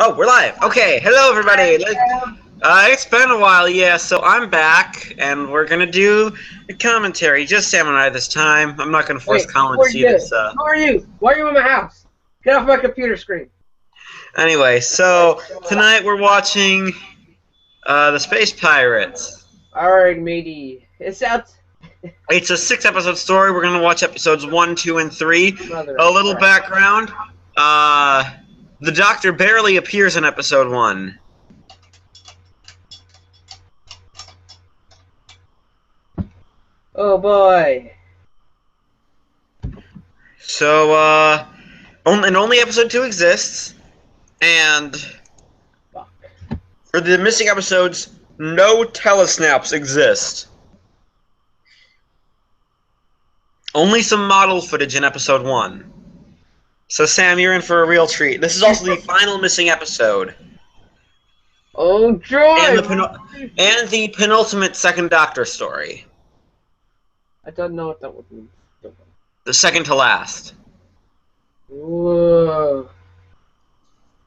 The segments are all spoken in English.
Oh, we're live. Okay, hello everybody. It's been a while, yeah, so I'm back, and we're gonna do a commentary. Just Sam and I this time. I'm not gonna force Wait, Colin to before see you do, this, who are you? Why are you in my house? Get off my computer screen. Anyway, so tonight we're watching, The Space Pirates. Alright, matey. It's out. It's a 6-episode story. We're gonna watch episodes 1, 2, and 3. Mother A little of background. The Doctor barely appears in episode 1. Oh boy. So, only episode 2 exists, and Fuck. for the missing episodes, no telesnaps exist. Only some model footage in episode 1. So Sam, you're in for a real treat. This is also the final missing episode. Oh joy! And the penultimate second Doctor story. I don't know what that would mean. The second to last. Whoa.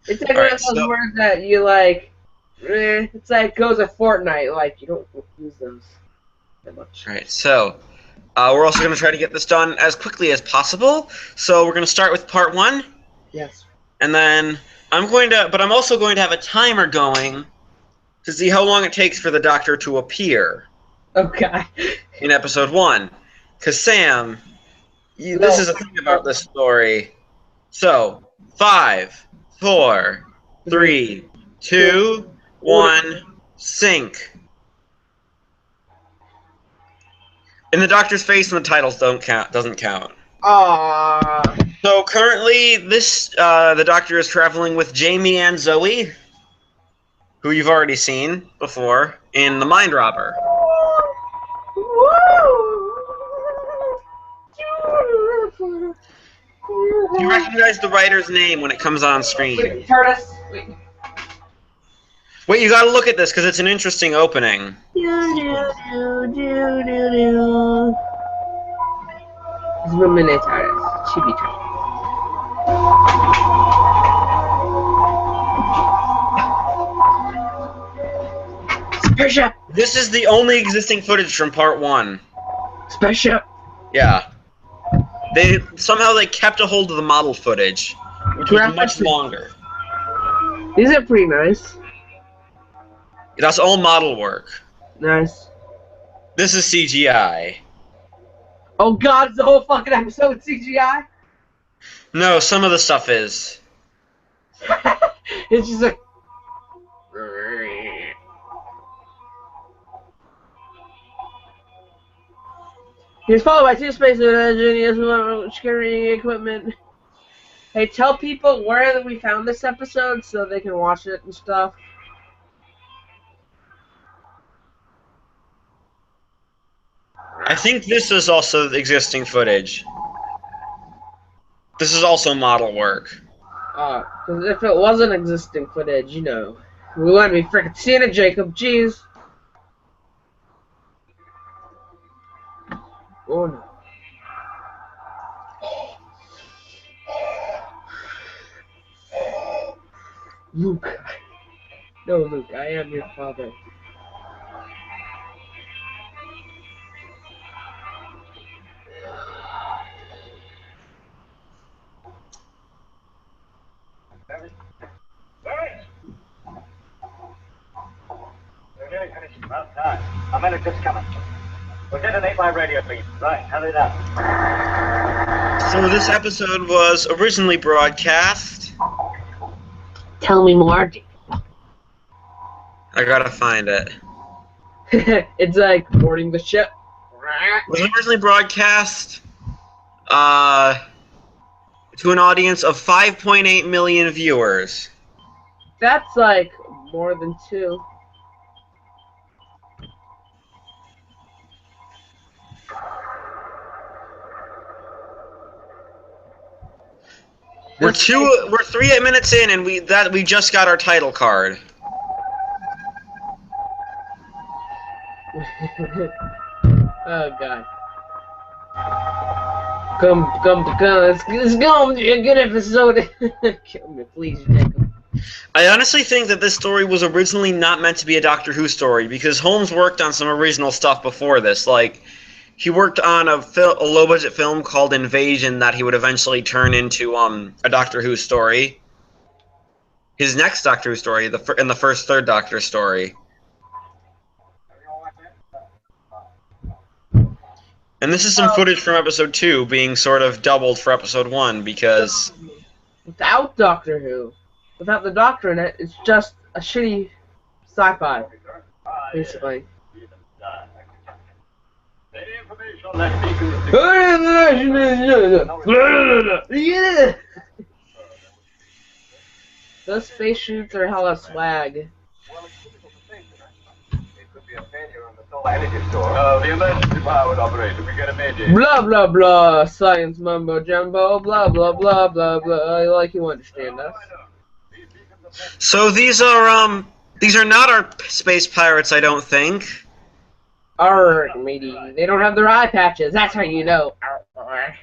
It's like one of those words that you like. It's like goes a fortnight. Like you don't use those that much. Alright, so we're also going to try to get this done as quickly as possible. So we're going to start with part 1. Yes. And then I'm also going to have a timer going to see how long it takes for the Doctor to appear. Okay. In episode 1. Because Sam, this is a thing about this story. So, 5, 4, 3, 2, 1, sync. In the Doctor's face and the titles doesn't count. Aww. So currently, the Doctor is traveling with Jamie and Zoe, who you've already seen before in The Mind Robber. You recognize the writer's name when it comes on screen. Wait, Curtis. Wait, you gotta look at this because it's an interesting opening. It's Minute Artist. Chibi time. Spaceship! This is the only existing footage from part 1. Spaceship! Yeah. Somehow they kept a hold of the model footage, which was much longer. These are pretty nice. That's all model work. Nice. This is CGI. Oh god, it's the whole fucking episode CGI? No, some of the stuff is. It's just like... He's followed by 2 space engineers carrying equipment. Hey, tell people where we found this episode so they can watch it and stuff. I think this is also existing footage. This is also model work. Because if it wasn't existing footage, you know, we wouldn't be freaking seeing it, Jacob. Jeez. Oh no. Luke. No, Luke, I am your father. About time. A minute just coming. We'll get an 8 radio feed. Right, how they done? So this episode was originally broadcast. Tell me more. I gotta find it. It's like boarding the ship. It was originally broadcast to an audience of 5.8 million viewers. That's like more than 2. We're 3 minutes in, and we just got our title card. Oh god. Come, let's go. It's gonna be a good episode. Kill me, please, Jacob. I honestly think that this story was originally not meant to be a Doctor Who story because Holmes worked on some original stuff before this. Like, he worked on a low-budget film called Invasion that he would eventually turn into a Doctor Who story. His next Doctor Who story, in the first Third Doctor story. And this is some footage from episode 2 being sort of doubled for episode 1 because... Without Doctor Who. Without the Doctor in it, it's just a shitty sci-fi, basically. Yeah. Those space shoots are hella swag. The emergency power operator, we get a mayday. Blah blah blah, science mumbo jumbo, blah blah blah blah blah. Like you understand us. So these are not our space pirates, I don't think. Arr, matey. They don't have their eye patches. That's how you know. Arr.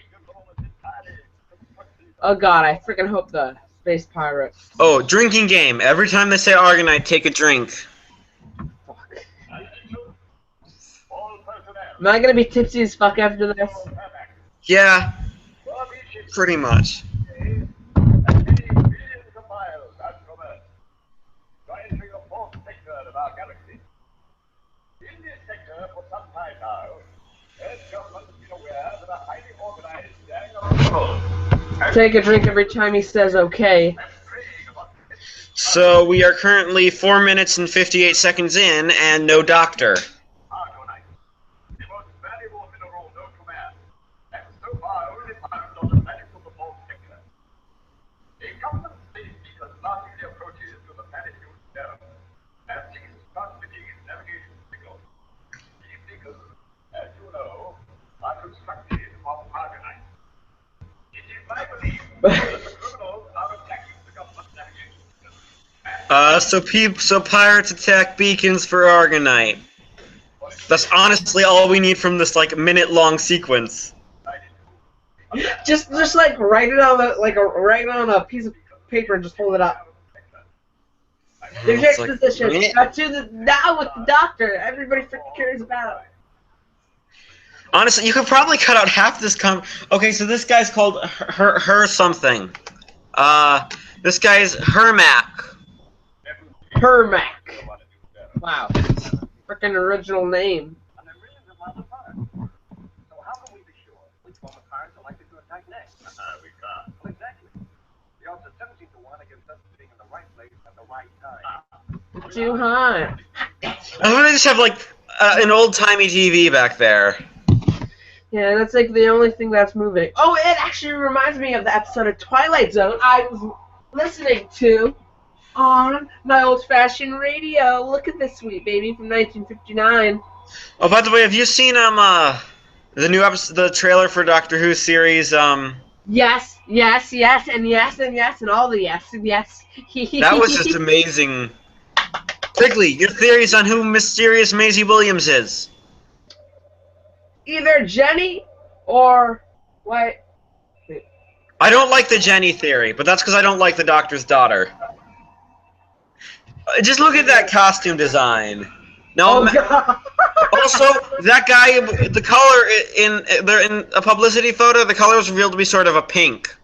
Oh god, I freaking hope the space pirates. Oh, drinking game. Every time they say Argonite, take a drink. Fuck. Am I gonna be tipsy as fuck after this? Yeah, pretty much. Take a drink every time he says okay. So we are currently 4 minutes and 58 seconds in, and no doctor. So pirates attack beacons for Argonite. That's honestly all we need from this like minute-long sequence. Just like write it on write it on a piece of paper and just hold it up. There's your exposition. Now with the doctor, everybody freaking cares about. Honestly, you could probably cut out half this Okay, so this guy's called her something. This guy's Hermac. Hermac. Wow. Freaking original name. Too high. I'm gonna just have like an old-timey TV back there. Yeah, that's like the only thing that's moving. Oh, it actually reminds me of the episode of Twilight Zone I was listening to on my old-fashioned radio. Look at this sweet baby from 1959. Oh, by the way, have you seen the new episode, the trailer for Doctor Who series? Yes, yes, yes, and yes, and yes, and all the yes, and yes. That was just amazing. Quigley, your theories on who mysterious Maisie Williams is? Either Jenny or what? I don't like the Jenny theory, but that's because I don't like the Doctor's daughter. Just look at that costume design. No, also that guy, the color in a publicity photo, the color was revealed to be sort of a pink.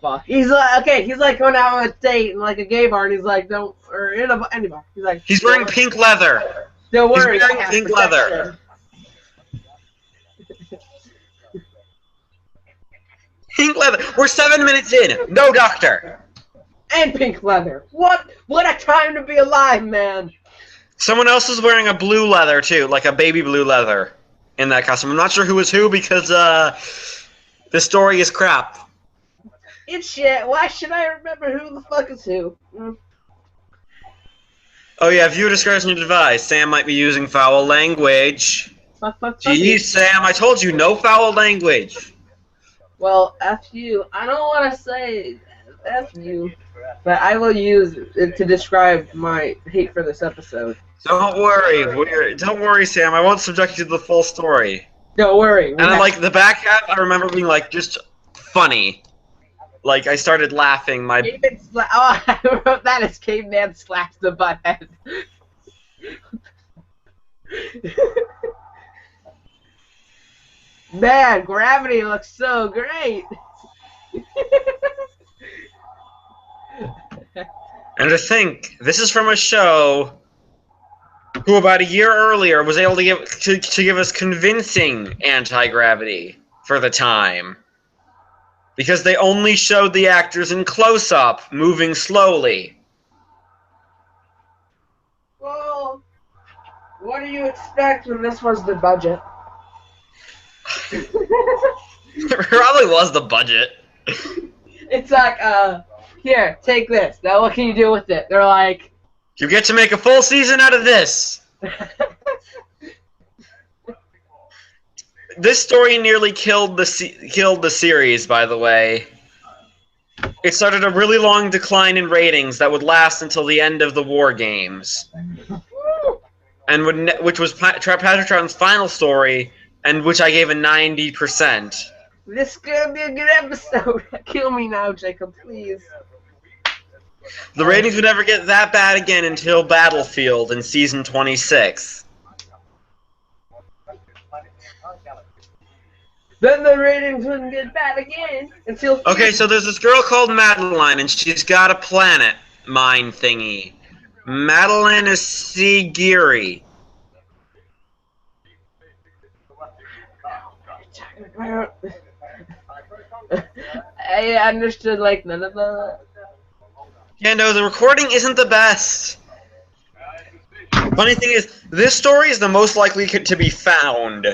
Fuck. He's like, okay, he's like going out on a date in like a gay bar, and he's like, don't, or in any bar. He's like, he's wearing pink leather. Don't worry, he's wearing pink leather. Pink leather. We're 7 minutes in. No doctor. And pink leather. What a time to be alive, man. Someone else is wearing a blue leather too, like a baby blue leather in that costume. I'm not sure who is who because the story is crap. It's shit. Why should I remember who the fuck is who? Oh yeah, viewer discretion advised. Sam might be using foul language. Fuck. Jeez, Sam, I told you, no foul language. Well, F you. I don't want to say F you, but I will use it to describe my hate for this episode. Don't worry, Sam. I won't subject you to the full story. Don't worry. And like the back half, I remember being like just funny. like, I started laughing. My Caveman oh, I wrote that as Caveman slaps the butthead. Man, gravity looks so great. And to think, this is from a show who about a year earlier was able to give us convincing anti-gravity for the time. Because they only showed the actors in close-up, moving slowly. Well, what do you expect when this was the budget? It probably was the budget. It's like, here, take this. Now what can you do with it? They're like... You get to make a full season out of this! This story nearly killed the series, by the way. It started a really long decline in ratings that would last until the end of the War Games. And which was Patrick Troughton's final story, and which I gave a 90%. This is gonna be a good episode. Kill me now, Jacob, please. The ratings would never get that bad again until Battlefield in season 26. Then the ratings wouldn't get bad again until... Okay, so there's this girl called Madeline, and she's got a planet mine thingy. Madeline is Sigiri. I understood, like, none of the... Yeah, no, the recording isn't the best. Funny thing is, this story is the most likely to be found.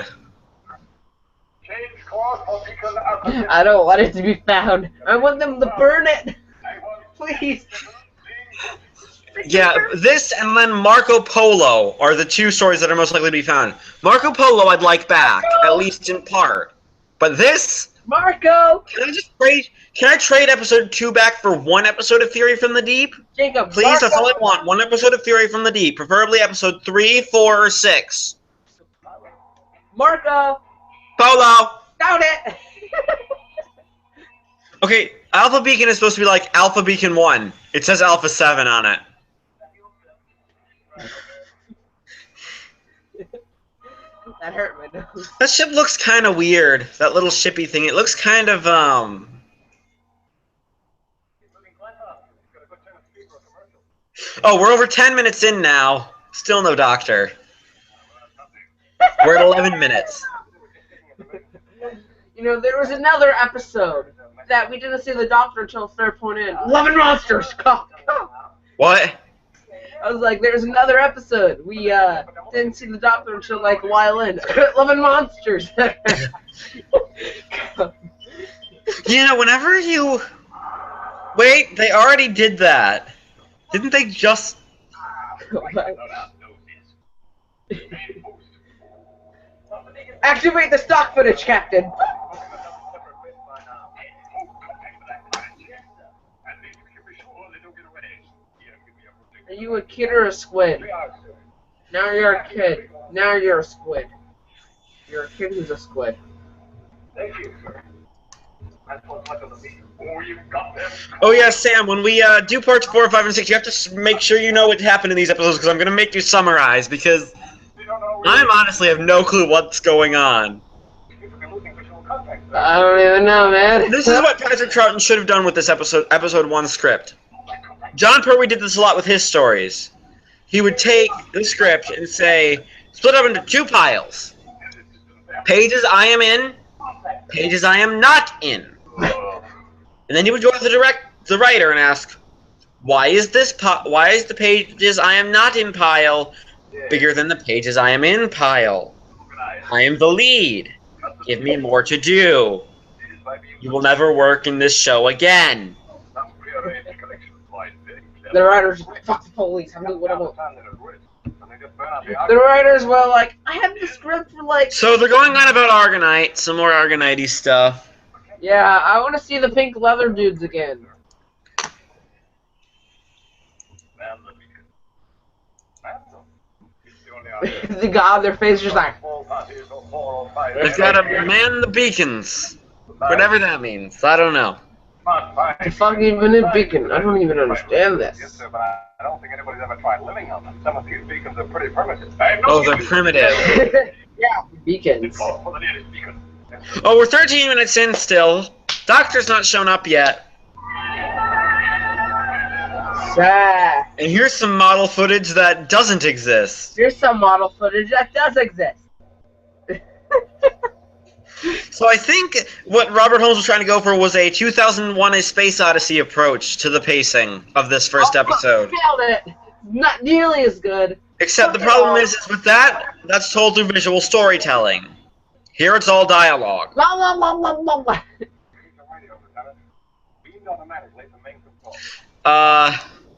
I don't want it to be found. I want them to burn it. Please. Yeah, this and then Marco Polo are the two stories that are most likely to be found. Marco Polo I'd like back, at least in part. But this... Marco! Can I trade episode 2 back for one episode of Fury from the Deep? Jacob, Please, Marco. that's all I want. One episode of Fury from the Deep. Preferably episode 3, 4, or 6. Marco! Polo! Found it! Okay, Alpha Beacon is supposed to be like Alpha Beacon 1. It says Alpha 7 on it. That hurt my nose. That ship looks kind of weird. That little shippy thing. It looks kind of, Oh, we're over 10 minutes in now. Still no doctor. We're at 11 minutes. You know, there was another episode that we didn't see the doctor until a fair point in. 11 monsters! Go! What? I was like, there's another episode. We didn't see the doctor until like a while in. 11 monsters! You know, whenever you... Wait, they already did that. Didn't they just... Activate the stock footage, Captain! Are you a kid or a squid? Now you're a kid. Now you're a squid. You're a kid who's a squid. Thank you, sir. Oh yeah, Sam, when we do parts 4, 5, and 6, you have to make sure you know what happened in these episodes, because I'm going to make you summarize, because I honestly have no clue what's going on. I don't even know, man. This is what Patrick Troughton should have done with this episode 1 script. John Pertwee did this a lot with his stories. He would take the script and say, split up into 2 piles. Pages I am in, pages I am not in. And then he would go to the writer and ask, why is the pages I am not in pile bigger than the pages I am in pile? I am the lead. Give me more to do. You will never work in this show again. The writers, fuck the police, I'm doing what I want. The writers were like, I have the script for like... So they're going on about Argonite, some more Argonite-y stuff. Yeah, I want to see the pink leather dudes again. The god, their face is just like... They've got to man the beacons. Whatever that means. I don't know. The fucking infinite beacon. I don't even understand this. Yes, sir, but I don't think anybody's ever tried living on them. Some of these beacons are pretty primitive. Oh, they're primitive. Yeah, beacons. For the nearest beacon. Oh, we're 13 minutes in still. Doctor's not shown up yet. Sad. And here's some model footage that doesn't exist. Here's some model footage that does exist. So I think what Robert Holmes was trying to go for was a 2001: A Space Odyssey approach to the pacing of this first episode. Failed it. Not nearly as good. Except the problem is with that, that's told through visual storytelling. Here it's all dialogue. La la la la la la.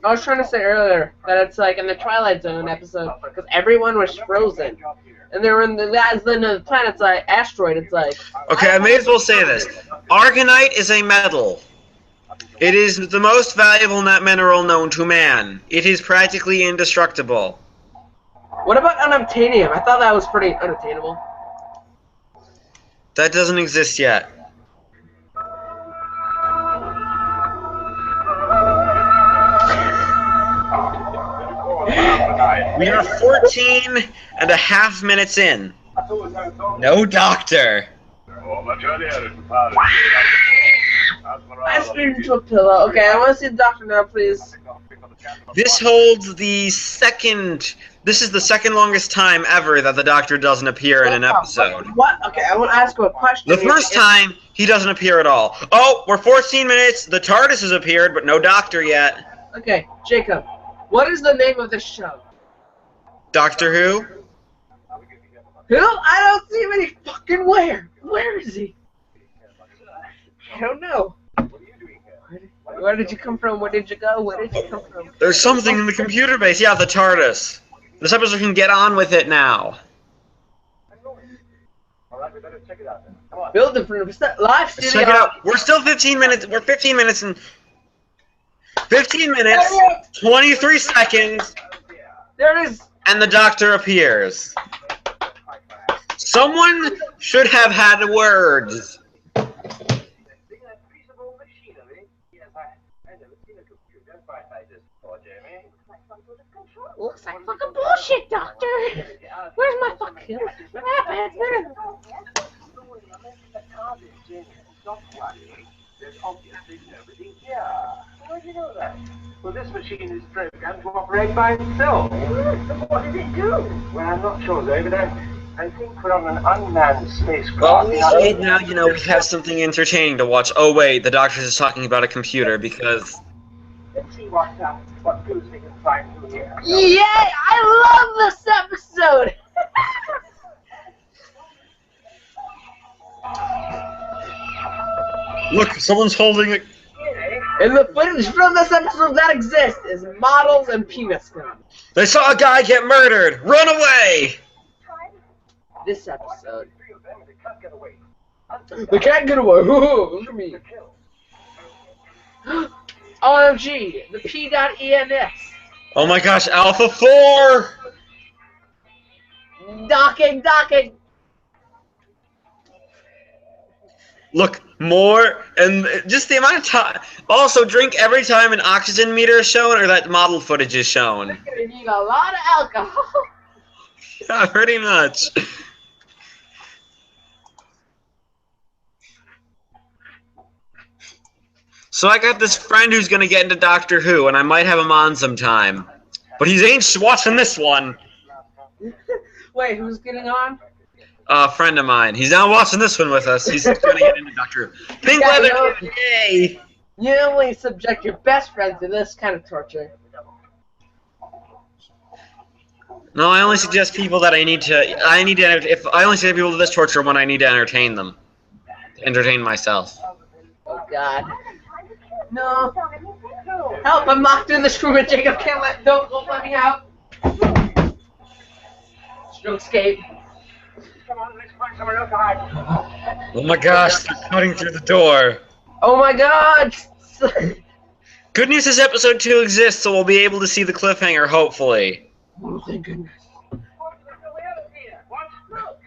I was trying to say earlier that it's like in the Twilight Zone episode because everyone was frozen, and they were in the planet's like asteroid. It's like Okay, I may as well say this. Argonite is a metal. It is the most valuable mineral known to man. It is practically indestructible. what about unobtainium? I thought that was pretty unattainable. That doesn't exist yet. We are 14 and a half minutes in. No doctor. I screamed into a pillow. Okay, I want to see the doctor now, please. This holds the second... This is the second longest time ever that the doctor doesn't appear in an episode. What? Okay, I want to ask you a question. The first time, he doesn't appear at all. Oh, we're 14 minutes. The TARDIS has appeared, but no doctor yet. Okay, Jacob, what is the name of the show? Doctor Who? Who? I don't see him any fucking where. Where is he? I don't know. Where did you come from? Where did you go? Where did you come from? There's something in the computer base. Yeah, the TARDIS. This episode can get on with it now. Build it from the live studio. Check it out. We're still 15 minutes. We're 15 minutes and 15 minutes, 23 seconds, There it is. and the doctor appears. Someone should have had words. Looks like fucking bullshit, Doctor. Where's my fucking... What happened? How do you know that? Well, this machine is programmed to operate by itself. What did it do? Well, I'm not sure, David. I think we're on an unmanned spacecraft. Well, now, you know, we have something entertaining to watch. Oh, wait, the doctor's just talking about a computer because... Let's see what clues we can find through here. Yay! I love this episode! Look, someone's holding a... And the footage from this episode that exists is models and penis guns. They saw a guy get murdered! Run away! This episode. They can't get away. Look at me. OMG, the P.ENS. Oh my gosh, Alpha 4! Docking. Look, more, and just the amount of time. Also, drink every time an oxygen meter is shown or that model footage is shown. You need a lot of alcohol. Yeah, pretty much. So I got this friend who's gonna get into Doctor Who, and I might have him on sometime. But he ain't watching this one. Wait, who's getting on? A friend of mine. He's not watching this one with us. He's gonna get into Doctor Who. Pink Yeah, leather, yay! You only subject your best friend to this kind of torture. No, I only suggest people that I only suggest people to this torture when I need to entertain them. Entertain myself. Oh God. No. Help! I'm locked in this room and Jacob can't don't let me out. Stroke escape. Come on, let's find somewhere else to hide. Oh my gosh, they're cutting through the door. Oh my God! Good news is episode 2 exists, so we'll be able to see the cliffhanger, hopefully. Oh, thank goodness. What? Well,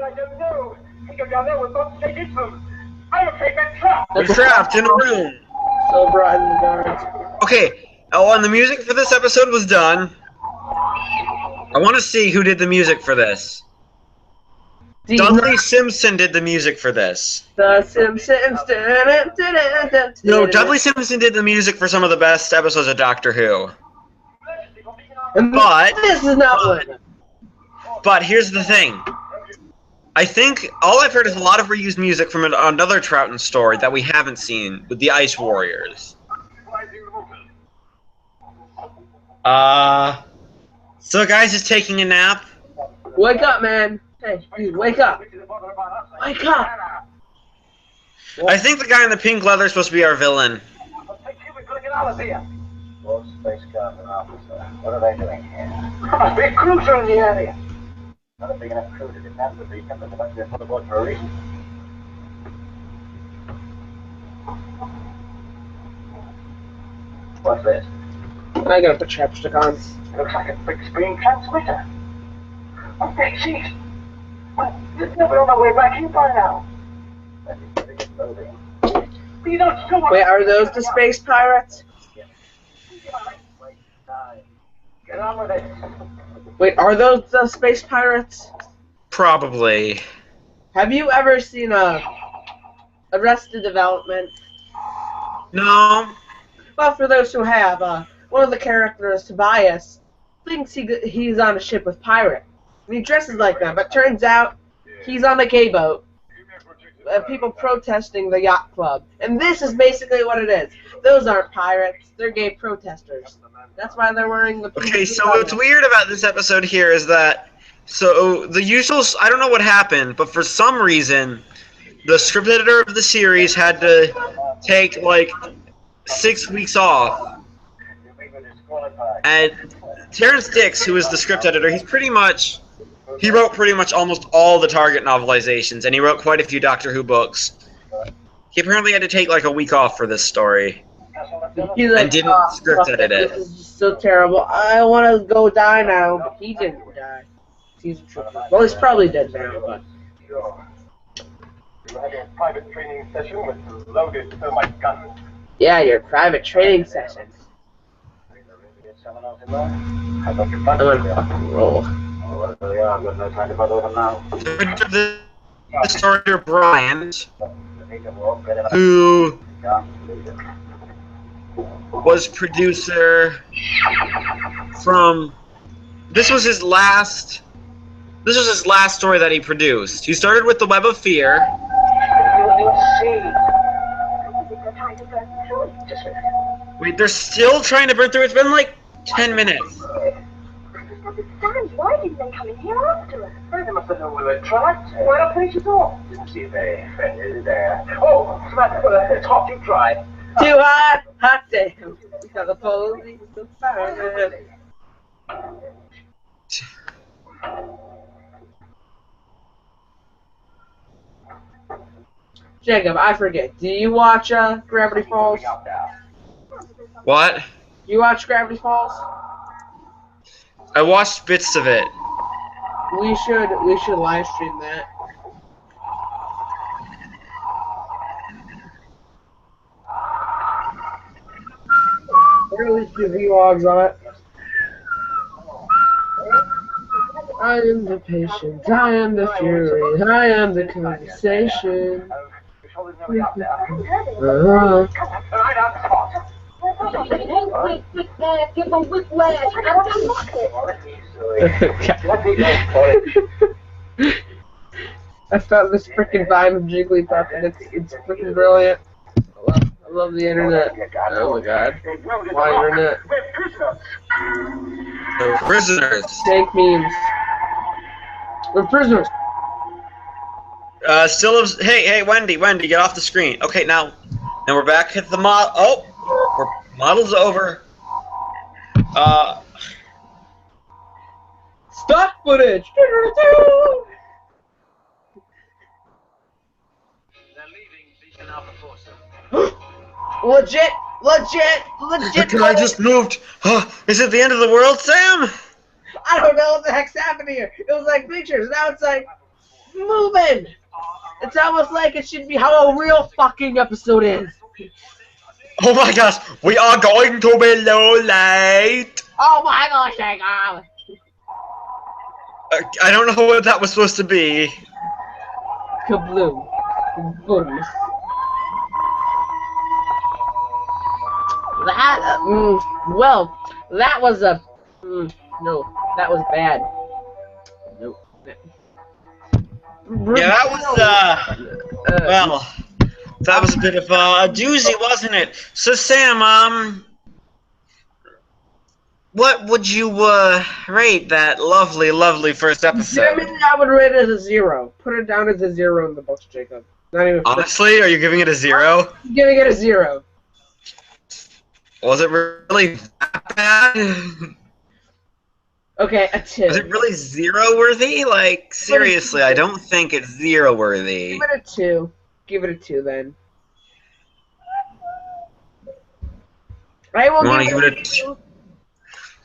I don't know. He go down there with what they did to him. We're trapped in a room. So bright in the dark. Okay. Oh, and the music for this episode was done. I want to see who did the music for this. Dudley Simpson did the music for this. The Simpsons. No, Dudley Simpson did the music for some of the best episodes of Doctor Who. But this is not one. But here's the thing. I think all I've heard is a lot of reused music from another Troughton story that we haven't seen with the Ice Warriors. So guys is taking a nap. Wake up, man. Hey, dude, wake up. Wake up. I think the guy in the pink leather is supposed to be our villain. Both spacecraft and officer. What are they doing here? Big cruiser in the area. Not a big enough crew to defend the beacon, but they must be put aboard for a reason. What's this? I gotta put chapstick on. Looks like a big screen transmitter. Oh, big seat. We're on our way back in by now. Wait, are those the space pirates? Get on with it. Wait, are those the space pirates? Probably. Have you ever seen Arrested Development? No. Well, for those who have, one of the characters, Tobias, thinks he's on a ship with pirates. And he dresses like them, but turns out he's on a gay boat. People protesting the yacht club. And this is basically what it is. Those aren't pirates, they're gay protesters. That's why they're wearing the pink. Okay, so what's weird about this episode here is that, so the usual, I don't know what happened, but for some reason, the script editor of the series had to take like 6 weeks off. And Terrence Dix, who is the script editor, he wrote pretty much almost all the Target novelizations, and he wrote quite a few Doctor Who books. He apparently had to take like a week off for this story. He's like, and didn't script edit it. This is just so terrible. I want to go die now, but he didn't die. Well, he's probably dead now, but... Sure. You had a private training session with loaded thermite guns. Yeah, your private training session. I thought you're I'm gonna fucking roll. Oh, well, yeah, I've got no time to bother with them now. The story Brian, who was producer from. This was his last story that he produced. He started with The Web of Fear. Wait, they're still trying to burn through. It's been like 10 minutes. Why didn't they come in here after us? They must have known we were trapped. Why not finish it off? Didn't see very friendly there. Oh, Samantha, talk you try. Too hot, hot damn. Because the police are fine. Jacob, I forget. Do you watch Gravity Falls? What? You watch Gravity Falls? I watched bits of it. We should live stream that. Or at least do vlogs on it. I am the patient, I am the fury, I am the conversation. Give them whiplash. I found this freaking Vine of Jigglypuff and it's freaking brilliant. I love the internet. Oh my god. Why internet? We're prisoners. Fake memes. We're prisoners. Hey, Wendy, get off the screen. Okay, now we're back at the model. Oh, model's over. Stock footage. Legit. I just moved. Is it the end of the world, Sam? I don't know what the heck's happening here. It was like pictures. Now it's like moving. It's almost like it should be how a real fucking episode is. Oh my gosh, we are going to be low late. Oh my gosh, I got I don't know what that was supposed to be. kabloom. Boom. That, well, that was a, no, that was bad. Nope. Yeah, that was, well, that was a bit of a doozy, wasn't it? So, Sam, what would you, rate that lovely, lovely first episode? I would rate it as a 0. Put it down as a 0 in the books, Jacob. Not even. Honestly, are you giving it a 0? I'm giving it a 0. Was it really that bad? Okay, a 2. Was it really 0 worthy? Like, seriously, I don't think it's 0 worthy. Give it a 2. Give it a 2 then. I will give it a 2.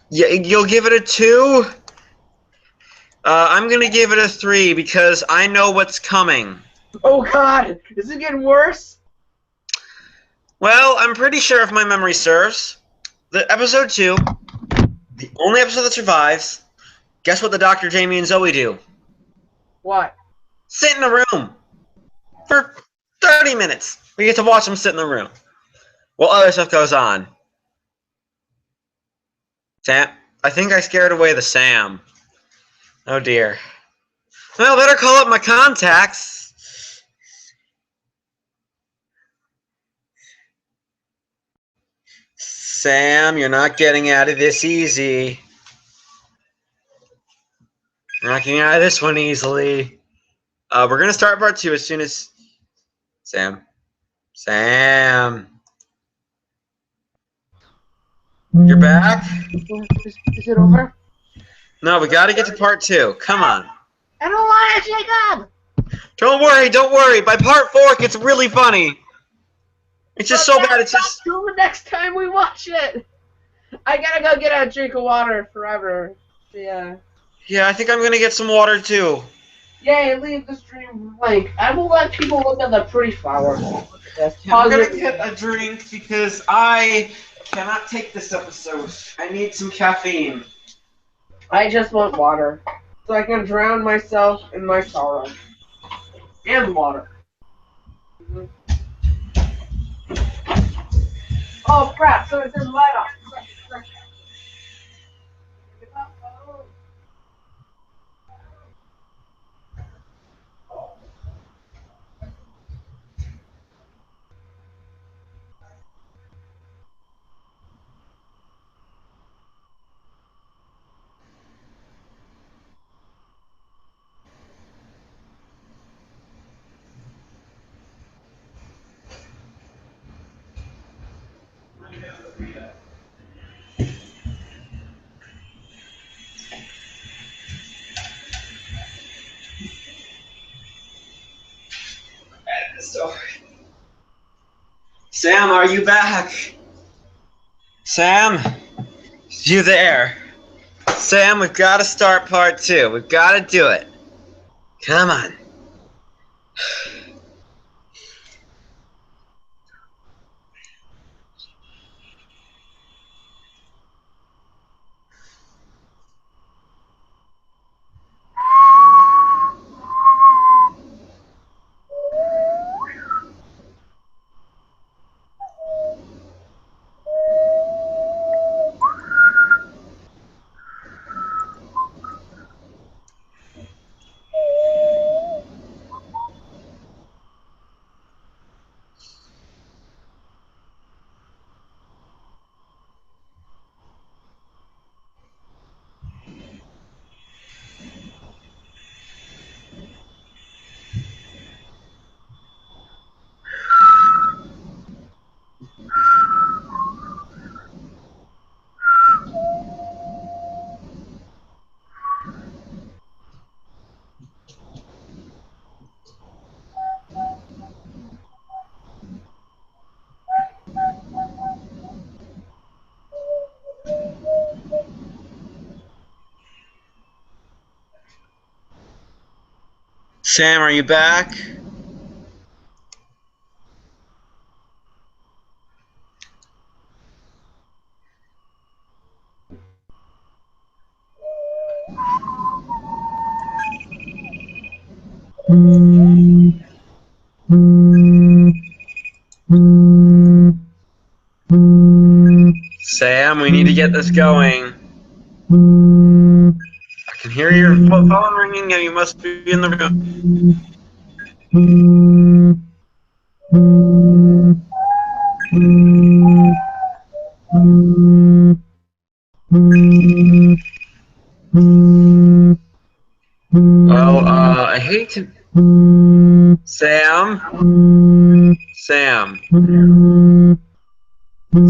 Yeah, you'll give it a 2? I'm gonna give it a 3 because I know what's coming. Oh god! Is it getting worse? Well, I'm pretty sure if my memory serves, the episode 2, the only episode that survives, guess what the Dr. Jamie and Zoe do? What? Sit in a room for 30 minutes. We get to watch them sit in the room while other stuff goes on. Sam, I think I scared away the Sam. Oh dear. Well, better call up my contacts. Sam, you're not getting out of this easy. You're not getting out of this one easily. We're gonna start part 2 as soon as Sam. You're back? Is it over? No, we gotta get to part 2. Come on. I don't want it, Jacob! Don't worry. By part 4, it gets really funny. It's just so bad, it's just... Till the next time we watch it! I gotta go get a drink of water forever. Yeah. Yeah, I think I'm gonna get some water, too. Yay, leave the stream blank. I will let people look at the pretty flower. I'm gonna get a drink because I cannot take this episode. I need some caffeine. I just want water. So I can drown myself in my sorrow. And water. Oh crap, so it says light off. Sam, are you back? Sam? You there? Sam, we've got to start part 2. We've got to do it. Come on. Sam, are you back? Sam, we need to get this going. I can hear your phone ringing and you must be in the room. Oh, I hate to... Sam? Sam.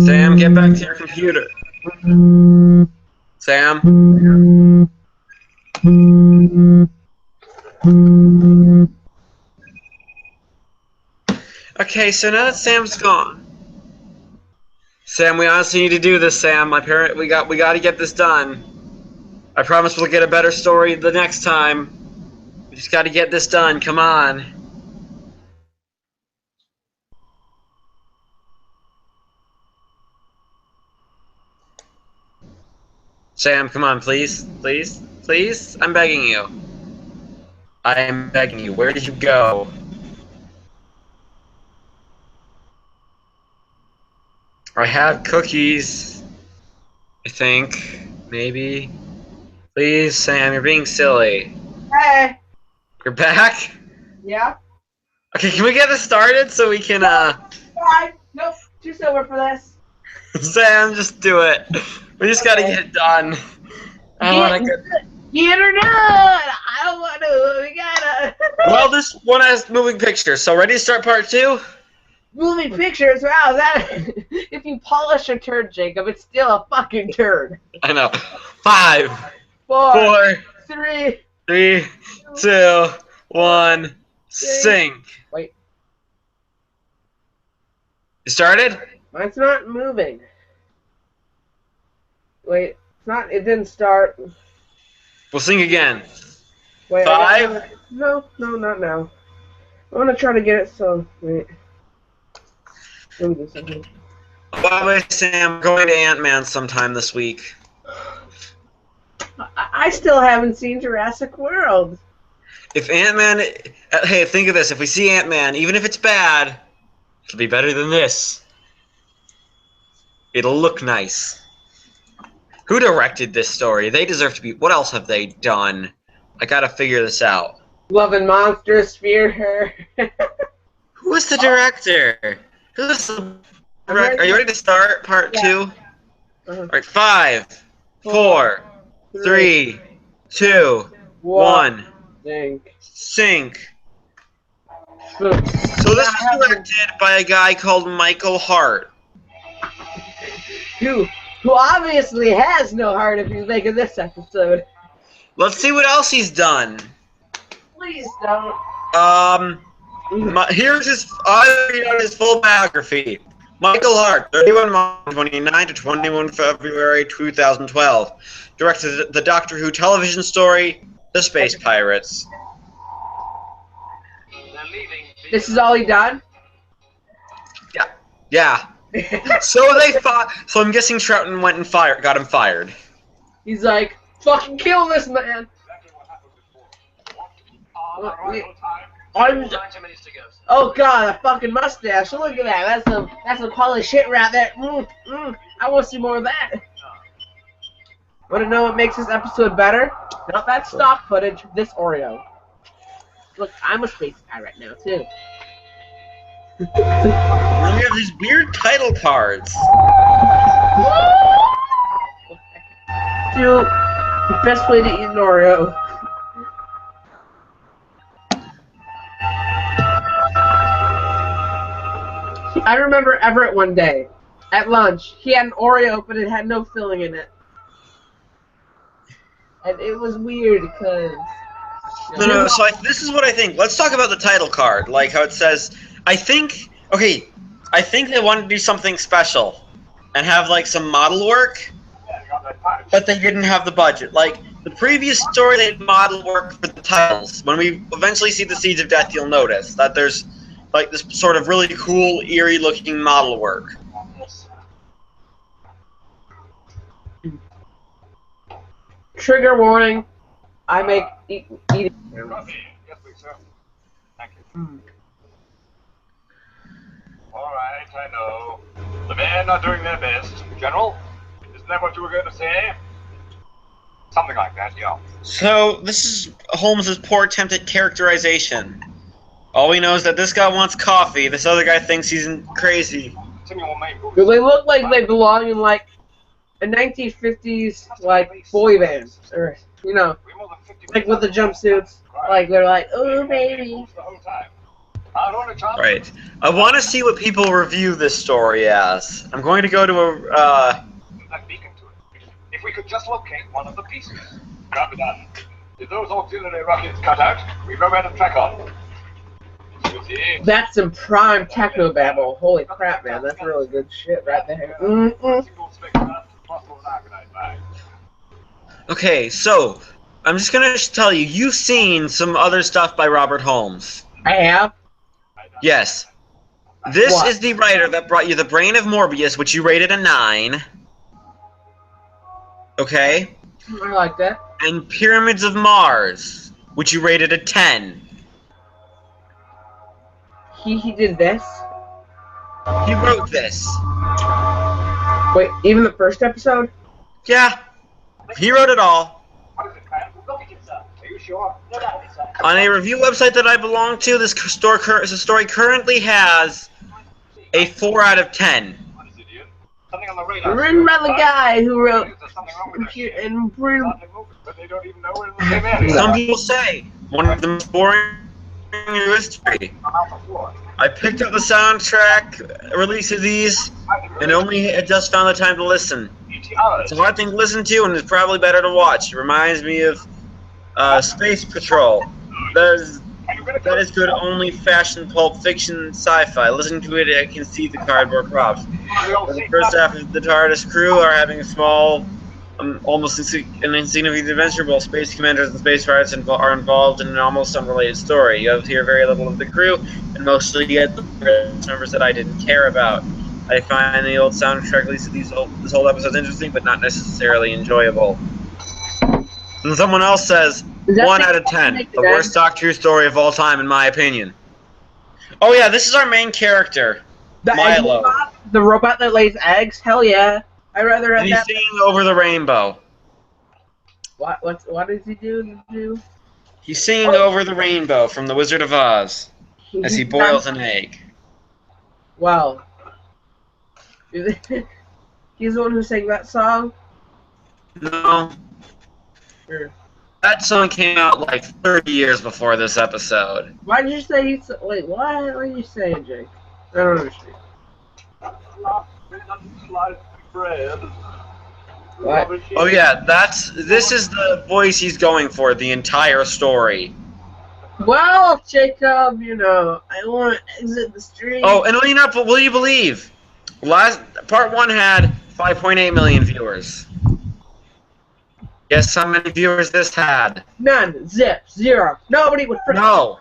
Sam, get back to your computer. Sam? Okay, so now that Sam's gone. Sam, we honestly need to do this, Sam. We got to get this done. I promise we'll get a better story the next time. We just got to get this done. Come on. Sam, come on, please. Please. Please. I'm begging you. I am begging you. Where did you go? I have cookies. I think. Maybe. Please, Sam, you're being silly. Hey. You're back? Yeah. Okay, can we get this started so we can, Bye. Nope. Too sober for this. Sam, just do it. We just gotta get it done. Get her done. I don't want to. We gotta. Well, this one has moving pictures, so ready to start part 2? Moving pictures. Wow, that. If you polish a turd, Jacob, it's still a fucking turd. I know. 5, 4, 3, 2, 1, sync. Wait. You started? Mine's not moving. Wait, it's not. It didn't start. We'll sing again. Wait. 5. No, not now. I want to try to get it. So wait. Let me do something. By the way, Sam, we're going to Ant-Man sometime this week. I still haven't seen Jurassic World. If Ant-Man... Hey, think of this. If we see Ant-Man, even if it's bad, it'll be better than this. It'll look nice. Who directed this story? They deserve to be... What else have they done? I gotta figure this out. Love and Monsters, Fear Her. Who was the director? Who's the director? Are you ready to start part 2? Alright, 5, 4, 3, 2, 1. Sync. So this was directed by a guy called Michael Hart. Who obviously has no heart if he's making this episode. Let's see what else he's done. Please don't. Here's his full biography. Michael Hart, 31 March 29 to 21 February 2012. Directed the Doctor Who television story, The Space Pirates. This is all he done? Yeah. So I'm guessing Troughton went and got him fired. He's like, fucking kill this man. Oh god, a fucking mustache. Look at that. That's some quality shit right there. I want to see more of that. Want to know what makes this episode better? Not that stock footage, this Oreo. Look, I'm a space pirate now, too. We have these weird title cards. Dude, the best way to eat an Oreo. I remember Everett one day, at lunch, he had an Oreo, but it had no filling in it. And it was weird, because... No, so this is what I think. Let's talk about the title card, like how it says... I think they wanted to do something special, and have, like, some model work, but they didn't have the budget. Like, the previous story, they had model work for the titles. When we eventually see the Seeds of Death, you'll notice that there's... like this sort of really cool, eerie-looking model work. Trigger warning. I make eating. Yes, please, sir. Thank you. All right, I know. The men are doing their best. General, that what you were going to say? Something like that, yeah. So, this is Holmes's poor attempt at characterization. All we know is that this guy wants coffee, this other guy thinks he's crazy. They look like they belong in, like, a 1950s, like, boy band. Or, you know, like with the jumpsuits. Like, they're like, oh, baby. Right. I want to see what people review this story as. I'm going to go to a, If we could just locate one of the pieces. Copy that. If those auxiliary rockets cut out, we've nowhere to track on. That's some prime techno babble. Holy crap, man. That's really good shit right there. Okay, so, I'm just going to tell you, you've seen some other stuff by Robert Holmes. I have? Yes. This What? is the writer that brought you The Brain of Morbius, which you rated a 9. Okay? I like that. And Pyramids of Mars, which you rated a 10. He did this? He wrote this. Wait, even the first episode? Yeah. He wrote it all. Are you sure? On a review website that I belong to, this story currently has a 4 out of 10. Something on the radar. Written by the guy who wrote and But they don't even know we're in the same area. Some people say one of the most boring in history. I picked up the soundtrack release of these and only had just found the time to listen. It's a hard thing to listen to, and it's probably better to watch. It reminds me of Space Patrol. That is good only fashion pulp fiction sci-fi. Listening to it, I can see the cardboard props. The first half of the TARDIS crew are having a small, almost an insignificant adventure, while space commanders and space pirates are involved in an almost unrelated story. You hear very little of the crew, and mostly get the members that I didn't care about. I find the old soundtrack, at least this whole episode, interesting, but not necessarily enjoyable. And someone else says, 1 out of 10. The worst Doctor Who story of all time, in my opinion. Oh yeah, this is our main character, Milo. The robot that lays eggs? Hell yeah. I'd rather have And he's that. singing Over the Rainbow. What does he do? He's singing Over the Rainbow from The Wizard of Oz as he boils an egg. Wow. He's the one who sang that song? No. Or, That song came out like 30 years before this episode. why did you say he's... Wait, what? What are you saying, Jake? I don't understand. What? Oh yeah, this is the voice he's going for the entire story. Well, Jacob, you know, I want to exit the street. Oh, and will you believe? Part 1 had 5.8 million viewers. Guess how many viewers this had? None. Zip. Zero. Nobody would freaking... No.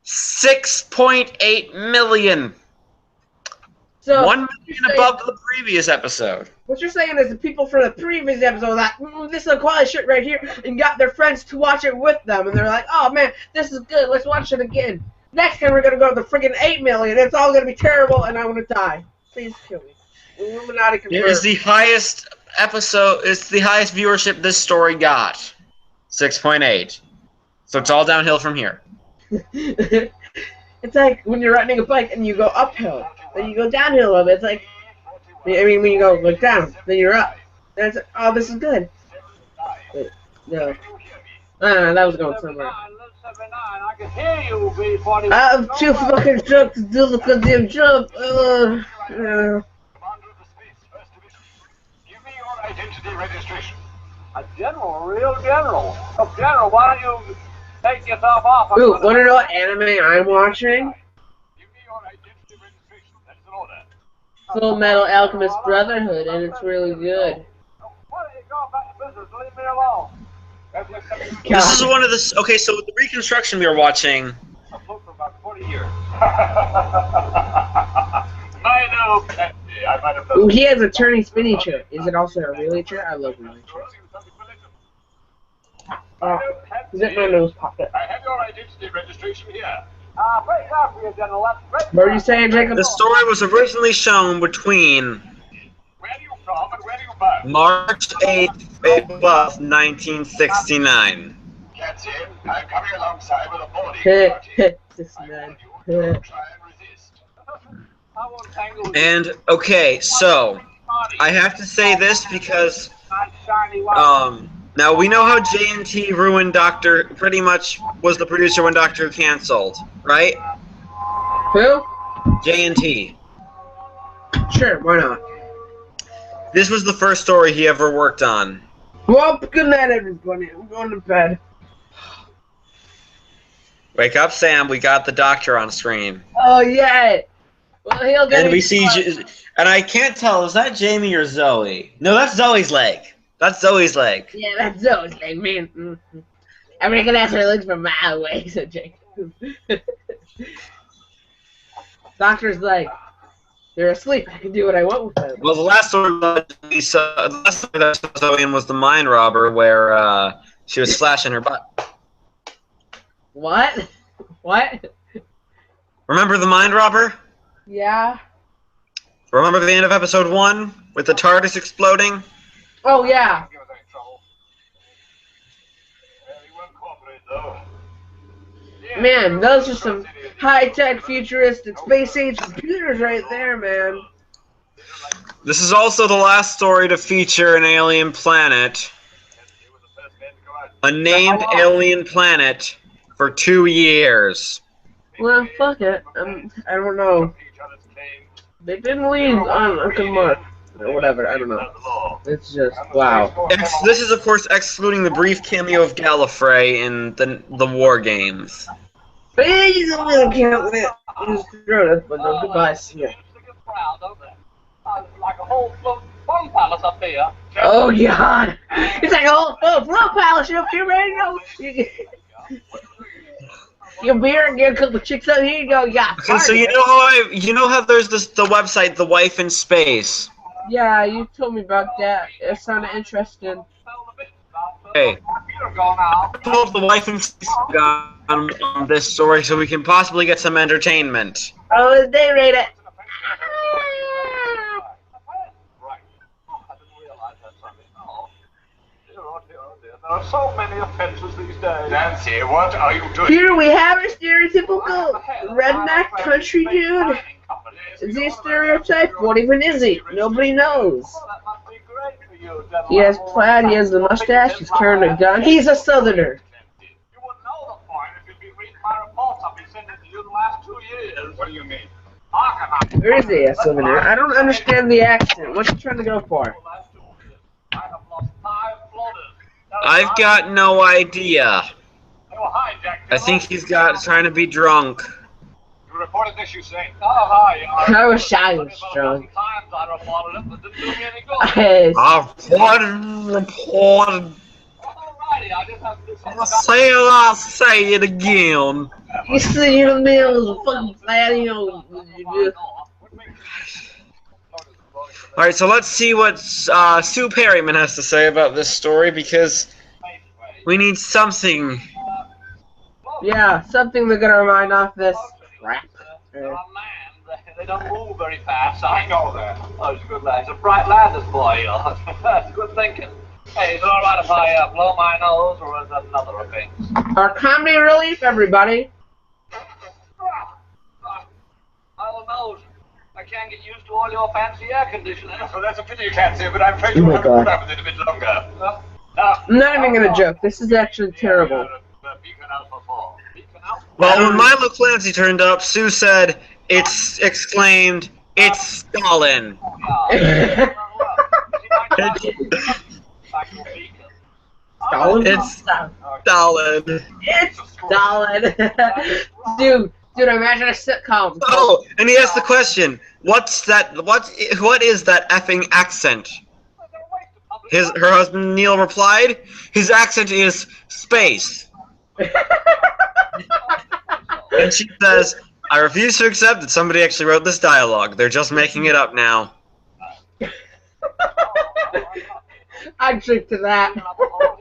6.8 million. So, 1 million above the previous episode. what you're saying is the people from the previous episode like, this is a quality shit right here, and got their friends to watch it with them, and they're like, oh man, this is good, let's watch it again. Next time we're gonna go to the friggin' 8 million, it's all gonna be terrible, and I'm gonna die. Please kill me. Illuminati It confirmed. is the highest episode, it's the highest viewership this story got. 6.8. So it's all downhill from here. It's like when you're riding a bike and you go uphill, then you go downhill a little bit. It's like, I mean, when you go like down, then you're up. And it's like, oh, this is good. But, no. That was going somewhere. I'm too fucking drunk to do the goddamn jump. Give me your identity registration. A general, real general. Oh, general, why don't you take yourself off? Ooh, wanna know what anime I'm watching? Give me your identity registration. That is an order. Full Metal Alchemist Brotherhood, and it's really good. Why don't you go back to business? Leave me alone. This is one of the... Okay, so the reconstruction we were watching... I've looked for about 40 years. I know. I might have Ooh, he has a turning spinny chair. Is it also a really chair? I love really chairs. Is it my nose pocket? I have your identity registration here. Great job for you, General. That's great. What are you saying, Jacob? The story was originally shown between Where are you from and where are you March 8th, 1969. Captain, I'm coming alongside with a boarding party. 69. Try and resist. I won't tangle with And, okay, so, I have to say this because, now we know how J&T ruined pretty much was the producer when Doctor Who canceled, right? Who? J&T. Sure, why not? This was the first story he ever worked on. Well, good night, everybody. I'm going to bed. Wake up, Sam. We got the Doctor on screen. Oh, yeah. Well, he'll get And we see, and I can't tell, is that Jamie or Zoe? No, that's Zoe's leg. That's Zoe's leg. Yeah, that's Zoe's leg, man. I recognize her legs from a mile away, said Jake. Doctor's like, they're asleep. I can do what I want with them. Well, the last story that we saw Zoe in was the mine robber, where she was slashing her butt. What? What? Remember the mine robber? Yeah. Remember the end of episode 1 with the TARDIS exploding? Oh, yeah. give us any trouble. He won't cooperate, though. Yeah, Man, those are some high-tech, futuristic, space-age computers right there, man. This is also the last story to feature an alien planet. A named alien planet for 2 years. Well, fuck it. I don't know. They didn't leave on a good mark. Or whatever, I don't know. It's just, wow. This is, of course, excluding the brief cameo of Gallifrey in the War Games. But yeah, you don't count that. Just throw it, but no goodbyes. Yeah. Like a whole fun palace up here. Oh, God. It's like a whole flow palace up here, man. You know, your beer and get a couple chicks out here, you go, yeah. Okay, so you know how there's the website, The Wife in Space. Yeah, you told me about that. It sounded interesting. Hey, pull up The Wife in Space on this story so we can possibly get some entertainment. Oh, they rate it. There are so many offences these days. Nancy, what are you doing? Here we have a stereotypical redneck country dude. Is he a stereotype? What even is he? Nobody knows. He has plaid, he has the mustache, he's carrying a gun. He's a southerner. You wouldn't know the point if you'd been reading my reports I've been sending to you the last 2 years. What do you mean? Where is he, a southerner? I don't understand the accent. What's he trying to go for? I've got no idea. I think he's trying to be drunk. You reported this, you say? Oh, hi. I wish I was drunk. I reported it, but it didn't do me any good. I've reported. Alrighty, I just have to I'll say it again. You see the meals, fucking flat, you know. Alright, so let's see what Sue Perryman has to say about this story, because we need something. Yeah, something they're gonna remind off this crap. They don't move very fast. I know that. Oh, he's a good lad. He's a bright lad, this boy. That's good thinking. Hey, is it alright if I blow my nose, or is that another offense? Our comedy relief, everybody. Oh, nose. I can't get used to all your fancy air conditioning. Well, that's a pity you can't see it, but I'm afraid you'll have to put up with it a bit longer. I'm not even gonna joke. This is actually terrible. Well, when Milo Clancy turned up, Sue said, exclaimed, "It's Stalin." Stalin? It's Stalin. It's Stalin. Dude, imagine a sitcom. Oh, and he asked the question, what is that effing accent? Her husband Neil replied, his accent is space. And she says, I refuse to accept that somebody actually wrote this dialogue. They're just making it up now. I'd drink to that.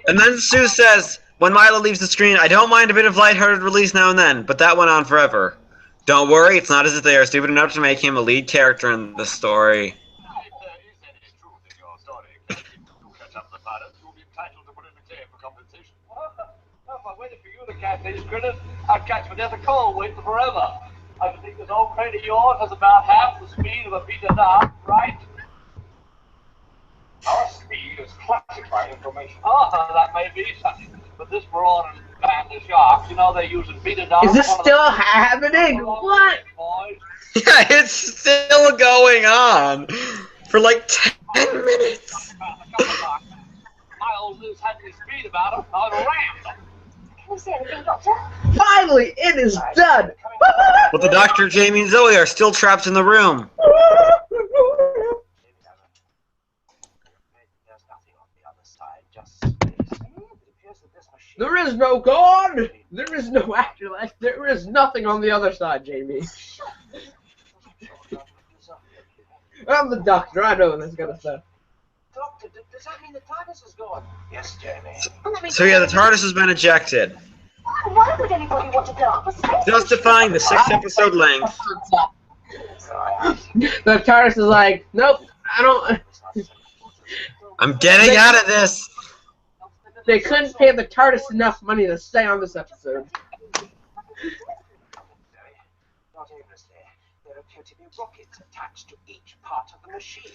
And then Sue says, when Milo leaves the screen, I don't mind a bit of lighthearted release now and then, but that went on forever. Don't worry, it's not as if they are stupid enough to make him a lead character in the story. entitled to put in a claim for compensation. If I waited for you to catch these critters, I'd catch them at the cold waiting forever. I should think this old crate of yours has about half the speed of a Peter Dart, right? Our speed is classified information. Oh, that may be something. But this brawn and band of sharks, you know they're using Peter Dart. Is this still happening? What? Yeah, it's still going on for like 10 minutes. Miles has had any speed about him. I'd ram them. Can you see anything, Doctor? Finally, it is done. But the Doctor, Jamie, and Zoe are still trapped in the room. There's nothing on the other side, just space. It appears that this machine... There is no God. There is no afterlife. There is nothing on the other side, Jamie. I'm the Doctor. I know this kind of stuff. Doctor, does that mean the TARDIS is gone? Yes, Jamie. So yeah, the TARDIS has been ejected, Why would anybody want to go up a space justifying the 6-episode length. The TARDIS is like, nope, I don't. I'm getting out of this. They couldn't pay the TARDIS enough money to stay on this episode. Not aimlessly. There appear to be rockets attached to each part of the machine.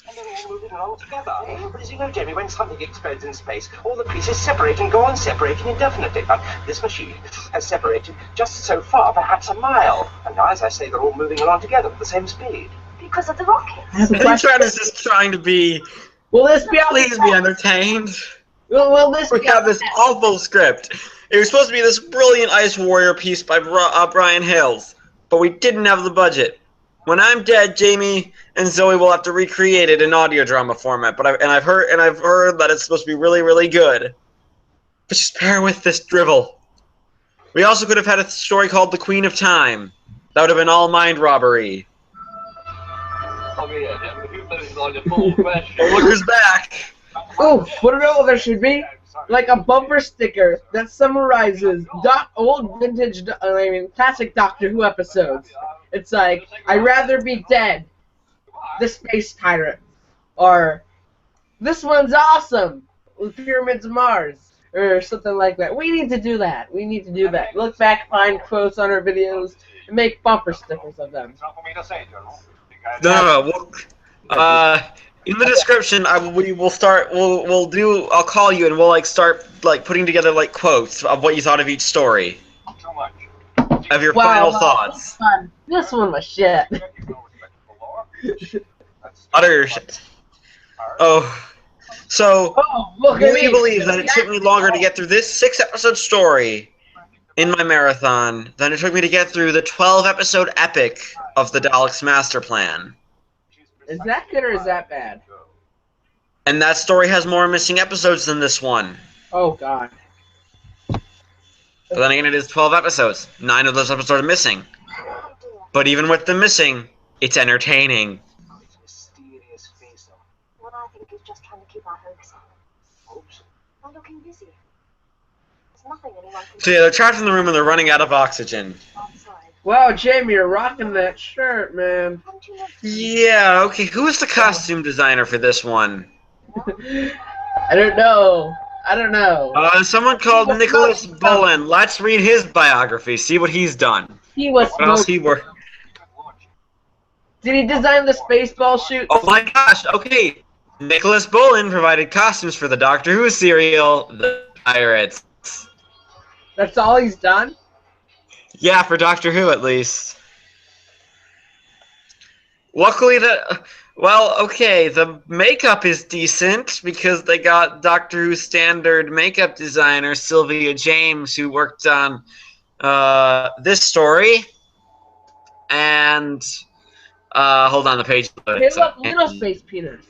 And they're all moving along together. But as you know, Jamie, when something explodes in space, all the pieces separate and go on separating indefinitely. But this machine has separated just so far, perhaps a mile. And now, as I say, they're all moving along together at the same speed. because of the rockets? I think TARDIS is trying to be. Will this be Please be entertained. Will this We be have this awful script. It was supposed to be this brilliant Ice Warrior piece by Brian Hales, but we didn't have the budget. When I'm dead, Jamie and Zoe will have to recreate it in audio drama format. But I've heard that it's supposed to be really, really good. But just bear with this drivel. We also could have had a story called The Queen of Time. That would have been all mind robbery. Look who's back. Oh, what do you know there should be? Like a bumper sticker that summarizes classic Doctor Who episodes. It's like, I'd rather be dead, the Space Pirate, or this one's awesome, the Pyramids of Mars, or something like that. We need to do that. We need to do that. Look back, find quotes on our videos, and make bumper stickers of them. No. In the description, I'll call you and we'll start putting together quotes of what you thought of each story. Of your final thoughts. This one was shit. Utter shit. Oh. So, we believe that it took me longer to get through this 6-episode story in my marathon than it took me to get through the 12-episode epic of the Daleks' Master Plan. Is that good or is that bad? And that story has more missing episodes than this one. Oh, God. But then again, it is 12 episodes. 9 of those episodes are missing. But even with them missing, it's entertaining. What I think is just trying to keep our hopes up. Hopes? They're looking busy. There's nothing anyone can So yeah, they're trapped in the room and they're running out of oxygen. outside. Wow, Jamie, you're rocking that shirt, man. Haven't you noticed? Yeah, okay, who is the costume designer for this one? I don't know. Someone called Nicholas Bullen. Let's read his biography, see what he's done. He was What else he worked? Did he design the Spaceball shoot? Oh my gosh, okay. Nicholas Bullen provided costumes for the Doctor Who serial, The Pirates. That's all he's done? Yeah, for Doctor Who at least. Luckily the makeup is decent because they got Doctor Who standard makeup designer Sylvia James who worked on this story. And hold on, the page. They look little space peanuts.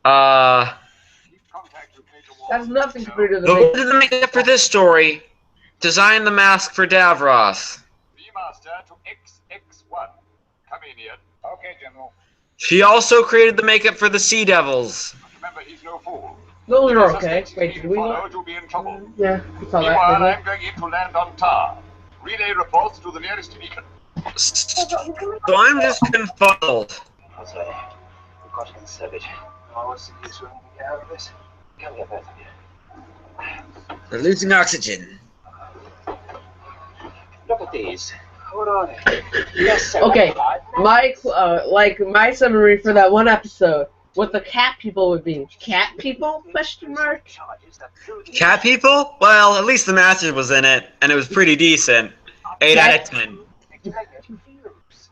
That's nothing compared to the Who did the makeup for this story? Designed the mask for Davros. V-Master to XX1. Come in here. Okay, General. She also created the makeup for the Sea Devils. Remember, he's no fool. Those are okay. Wait, did we Follow look? to be in trouble. Yeah, we saw Meanwhile, that. I'm going in to land on Tar. Relay reports to the nearest beacon. So I'm just confuddled. Jose, we've got to conserve it. Oh, what's the use when we get out of this? Come here, both of you. They're losing oxygen. Look at these. What are they? Yes, sir. Okay, my summary for that one episode, what the cat people would be. Cat people? Question mark. Cat people? Well, at least the Master was in it, and it was pretty decent. 8 out of 10.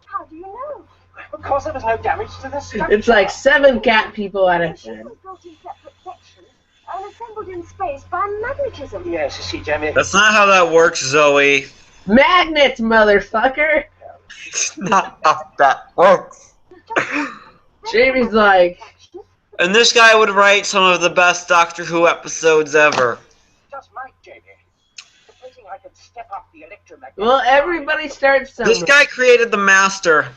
How do you know? Because there was no damage to the structure. It's like 7 cat people out of 10. Built in separate sections and assembled in space by magnetism. Yes, you see, Jamie. That's not how that works, Zoe. Magnets, motherfucker! It's not how that works. Jamie's like, And this guy would write some of the best Doctor Who episodes ever. Just Mike, Jamie. Supposing I could step up the electromagnetic. well, everybody starts somewhere. This guy created the Master.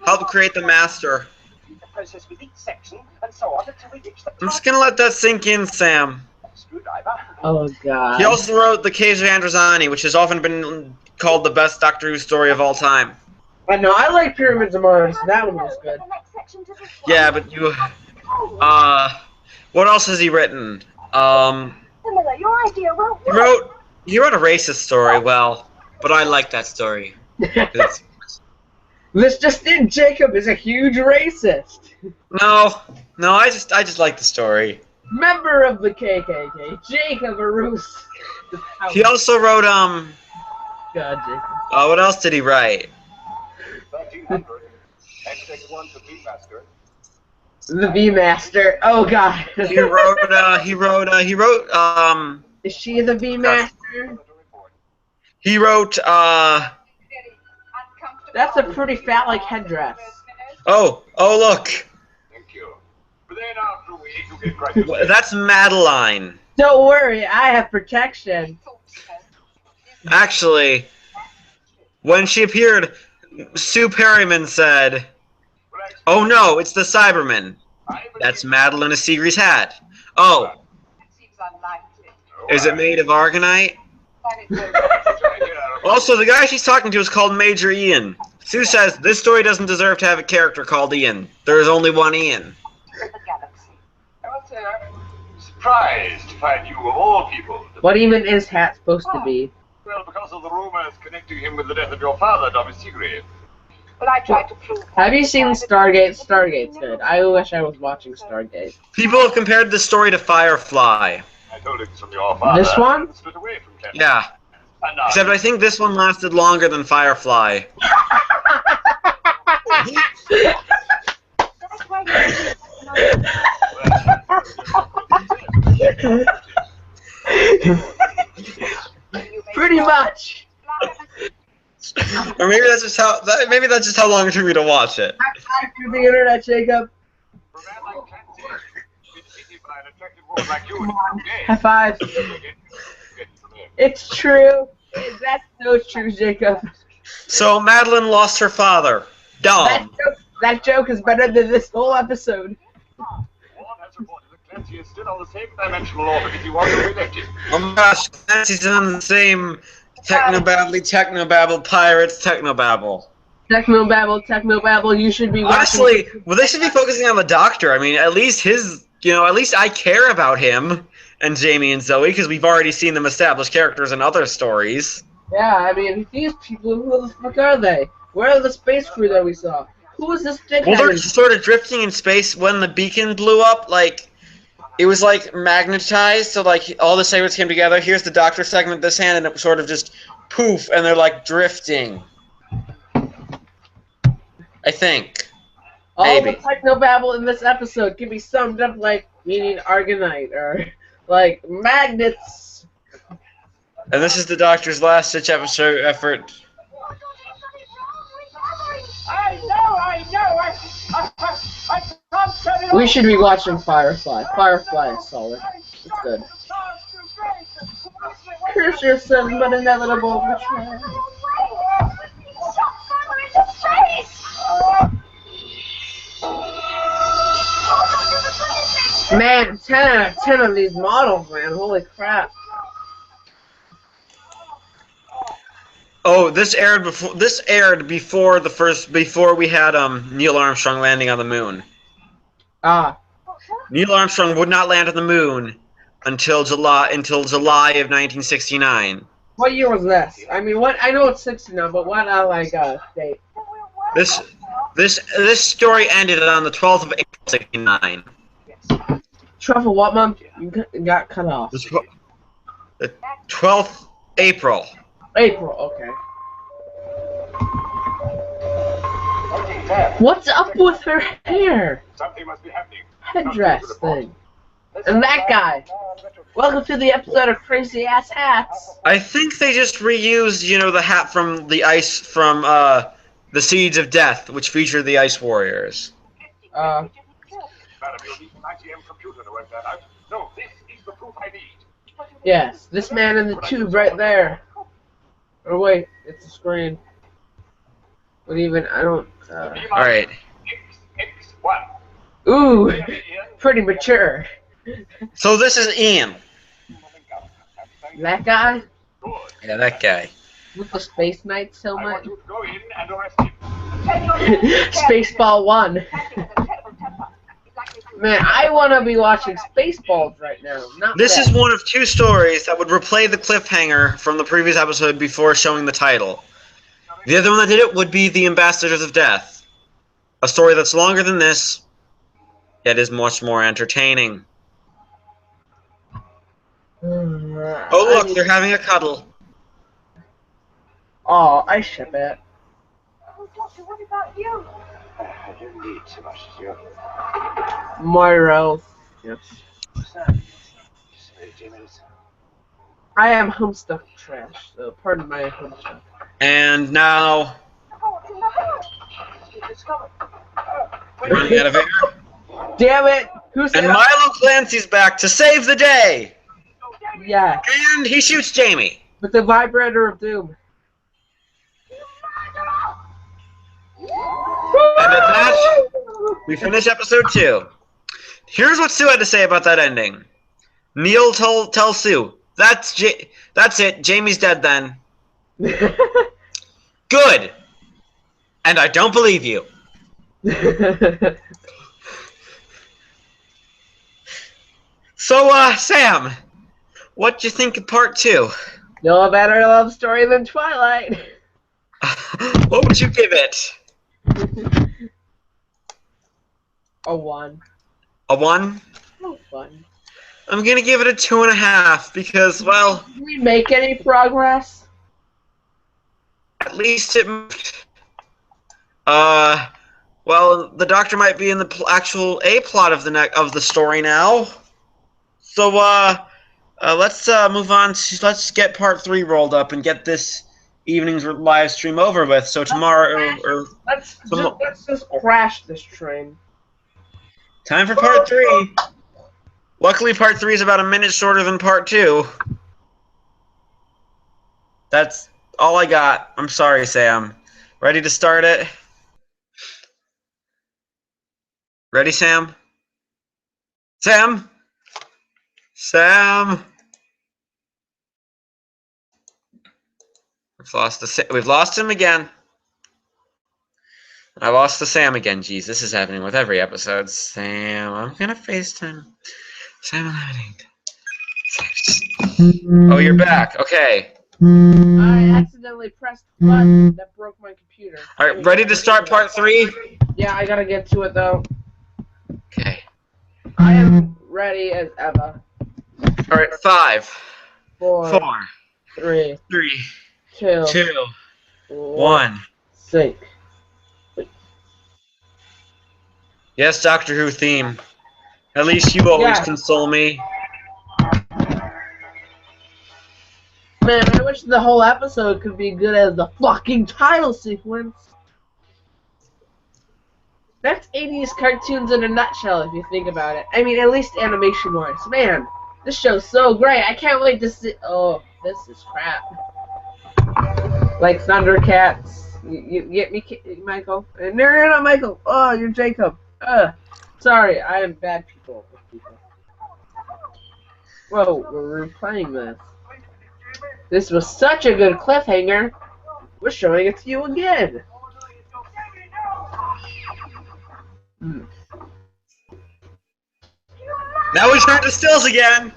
Helped create the Master. The process with each section, and so on until we reach the I'm just gonna let that sink in, Sam. screwdriver. Oh, God. He also wrote the Cage of Androzani, which has often been called the best Doctor Who story of all time. I know, I like Pyramids of Mars. That one was good. The next section to this Yeah, but you... what else has he written? Similar, your idea won't He work. wrote a racist story, well, but I like that story. It's, This just in, Jacob is a huge racist. no, I just like the story. Member of the KKK, Jacob Arus. He also wrote, God, Jacob. what else did he write? 1300. X-1 to B-Master. The V-Master. Oh, God. He wrote, Is she the V-Master? he wrote, That's a pretty phallic headdress. oh, look, Thank you. Within after a week, you get graduated. that's Madeline. Don't worry, I have protection. Actually, when she appeared, Sue Perryman said, oh no, it's the Cyberman. That's Madeline Asigri's hat. Oh, is it made of Argonite? Also, the guy she's talking to is called Major Ian. Sue says, this story doesn't deserve to have a character called Ian. There is only one Ian. Surprised to find you, of all people. What even is hat supposed to be? Well, because of the rumors connecting him with the death of your father, Thomas Sigrid. But I tried to prove. Have you seen Stargate? Stargate's good. I wish I was watching Stargate. People have compared this story to Firefly. I told him from your father. This one? Split away from Kent. Yeah. And now Except I think this one lasted longer than Firefly. That's why Pretty much. Or maybe that's just how long it took me to watch it. Back to the internet, Jacob. for a man like Clancy, being treated by an attractive woman like you is High okay. five. Get from there. It's true. That's so true, Jacob. So Madeline lost her father. Dumb. That joke is better than this whole episode. Warren has reported that Clancy is still on the same dimensional orbit as he was when we left him. Oh my gosh, Clancy's on the same technobabble, pirates, technobabble. Technobabble, you should be watching. Honestly, well, they should be focusing on the Doctor. I mean, at least at least I care about him and Jamie and Zoe because we've already seen them establish characters in other stories. Yeah, I mean, these people, who the fuck are they? Where are the space crew that we saw? Who is this dickhead? Well, they're sort of drifting in space when the beacon blew up. Like, it was like magnetized, so like all the segments came together. Here's the Doctor segment this hand, and it sort of just poof, and they're like drifting. I think. All Maybe. the technobabble in this episode can be summed up like meaning Argonite or like magnets. And this is the Doctor's last-ditch effort. I can't turn it We off. should be watching Firefly. Firefly is solid. It's good. Curse yourself, but inevitable betrayal. Man, 10 out of 10 of these models, man. Holy crap. Oh, this aired before we had Neil Armstrong landing on the moon. Ah. Neil Armstrong would not land on the moon until July of 1969. What year was this? I mean, what? I know it's 69, but what date? This story ended on the 12th of April, 69. Trevor, what month? You got cut off. The 12th April. April, okay. What's up with her hair? Something must be happening. Headdress thing. And that guy. Welcome to the episode of Crazy Ass Hats. I think they just reused, the hat from the ice from the Seeds of Death, which featured the Ice Warriors. No, this is the proof I need. Yes, this man in the tube right there. Oh wait, it's a screen. But even I don't. All right. Ooh, pretty mature. So this is Ian. That guy Yeah, that guy. with the Space Knights I want helmet. you to go in and arrest him. Spaceball 1. Man, I want to be watching Spaceballs right now. Not This that. is one of two stories that would replay the cliffhanger from the previous episode before showing the title. The other one that did it would be The Ambassadors of Death. A story that's longer than this, yet is much more entertaining. Oh look, they're having a cuddle. Oh, I ship it. Oh, Doctor, what about you? I don't need so much as you. Moiro. Yes. What's that? Just a minute, 2 minutes. I am Homestuck trash, so pardon my Homestuck. And now, Oh, what's in the house? It's coming. running out of air. Damn it! Who said And Milo Clancy's back to save the day! Yeah, And he shoots Jamie. with the vibrator of doom. And at that, we finish episode 2. Here's what Sue had to say about that ending. Neil tells Sue, that's it, Jamie's dead then. Good! And I don't believe you. So, Sam, what'd you think of part 2? No better love story than Twilight. What would you give it? A 1. A 1? Oh, fun. I'm gonna give it a 2.5 because, well, Did we make any progress? at least it moved. Well, the Doctor might be in the actual A-plot of the story now. So, let's move on. Let's get part 3 rolled up and get this evening's live stream over with. So tomorrow, Let's just crash this train. time for part 3. Luckily, part 3 is about a minute shorter than part 2. That's all I got. I'm sorry, Sam. Ready to start it? Ready, Sam? Sam? Sam? We've lost him again. I lost the Sam again. Jeez, this is happening with every episode. Sam, I'm gonna FaceTime. Sam 11. Oh, you're back. Okay. I accidentally pressed the button that broke my computer. All right, ready to start part 3? Yeah, I gotta get to it though. Okay. I am ready as ever. All right, 5, 4, 4, 3, 3, 2, 2, 1. Sync. Yes, Doctor Who theme. At least you always Yeah. console me. Man, I wish the whole episode could be good as the fucking title sequence. That's 80s cartoons in a nutshell, if you think about it. I mean, at least animation-wise. Man, this show's so great. I can't wait to see. Oh, this is crap. Like Thundercats. You get me, Michael? No, you're not Michael. Oh, you're Jacob. Sorry, I am bad people. Whoa, we're replaying this. This was such a good cliffhanger. We're showing it to you again. Now we turn to stills again.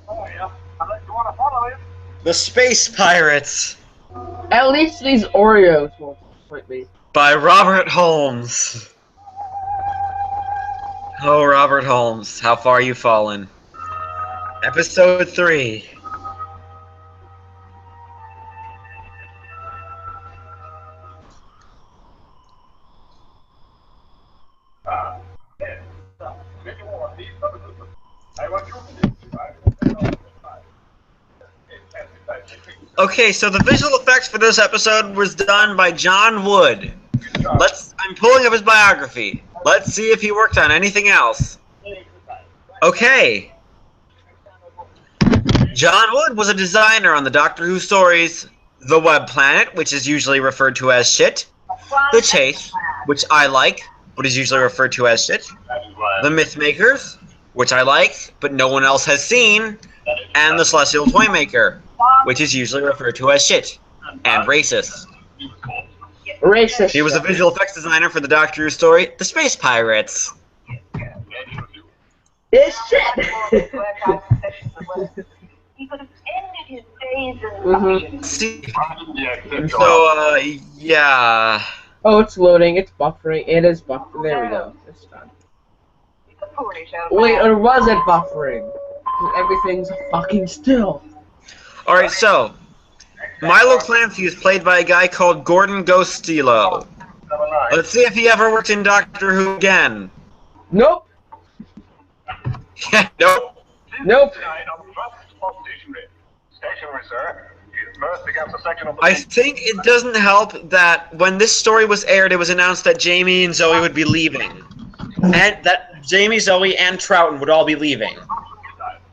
Oh, yeah. Unless you want to follow him. The Space Pirates At least these Oreos won't disappoint me. by Robert Holmes. Oh, Robert Holmes, how far you fallen? Episode 3. Okay, so the visual effects for this episode was done by John Wood. I'm pulling up his biography. Let's see if he worked on anything else. Okay. John Wood was a designer on the Doctor Who stories The Web Planet, which is usually referred to as shit, The Chase, which I like, but is usually referred to as shit, The Mythmakers, which I like, but no one else has seen, and The Celestial Toymaker, which is usually referred to as shit, and racist. Racist. He was a visual effects designer for the Doctor Who story The Space Pirates. It's shit. He could have ended his days in See, so, yeah. Oh, it's loading. It's buffering. It is buffering. There we go. It's done. Wait, or was it buffering? Everything's fucking still. Alright, so, Milo Clancy is played by a guy called Gordon Ghostilo. Let's see if he ever worked in Doctor Who again. Nope. Yeah, nope. Nope. I think it doesn't help that when this story was aired, it was announced that Jamie and Zoe would be leaving. And that Jamie, Zoe, and Troughton would all be leaving.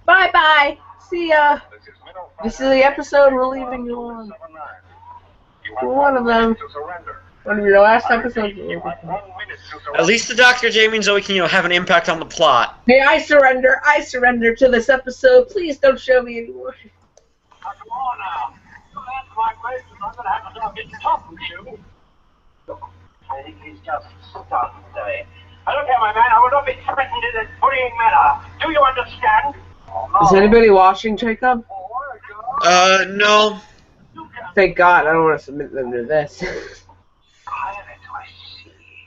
Bye-bye. See ya. This is the episode we're leaving you on. One of them. One of your last episodes. At least the Doctor, Jamie, and Zoe can, have an impact on the plot. Hey, I surrender. I surrender to this episode. Please don't show me anymore. Come on now. Don't answer my questions. I'm going to have to start getting tough with you. Look, I think he's just stunned today. I don't care, my man. I will not be threatened in a bullying manner. Do you understand? Is anybody watching, Jacob? No. Thank God. I don't want to submit them to this.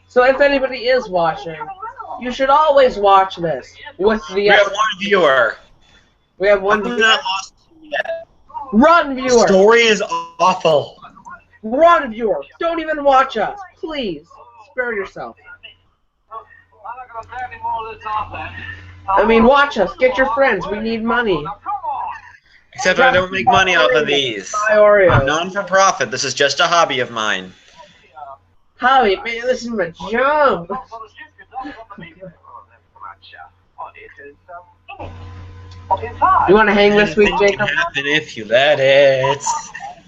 So if anybody is watching, you should always watch this with the. We have one viewer. We have one I'm viewer. not lost yet. Run, The viewer. story is awful. Run, viewer. Don't even watch us, please. Spare yourself. I mean, watch us. Get your friends. We need money. Except I don't make money off of these. Buy Oreos. I'm non-for-profit. This is just a hobby of mine. Hobby, man, this is my job. You want to hang this week, Anything Jacob? can happen if you let it.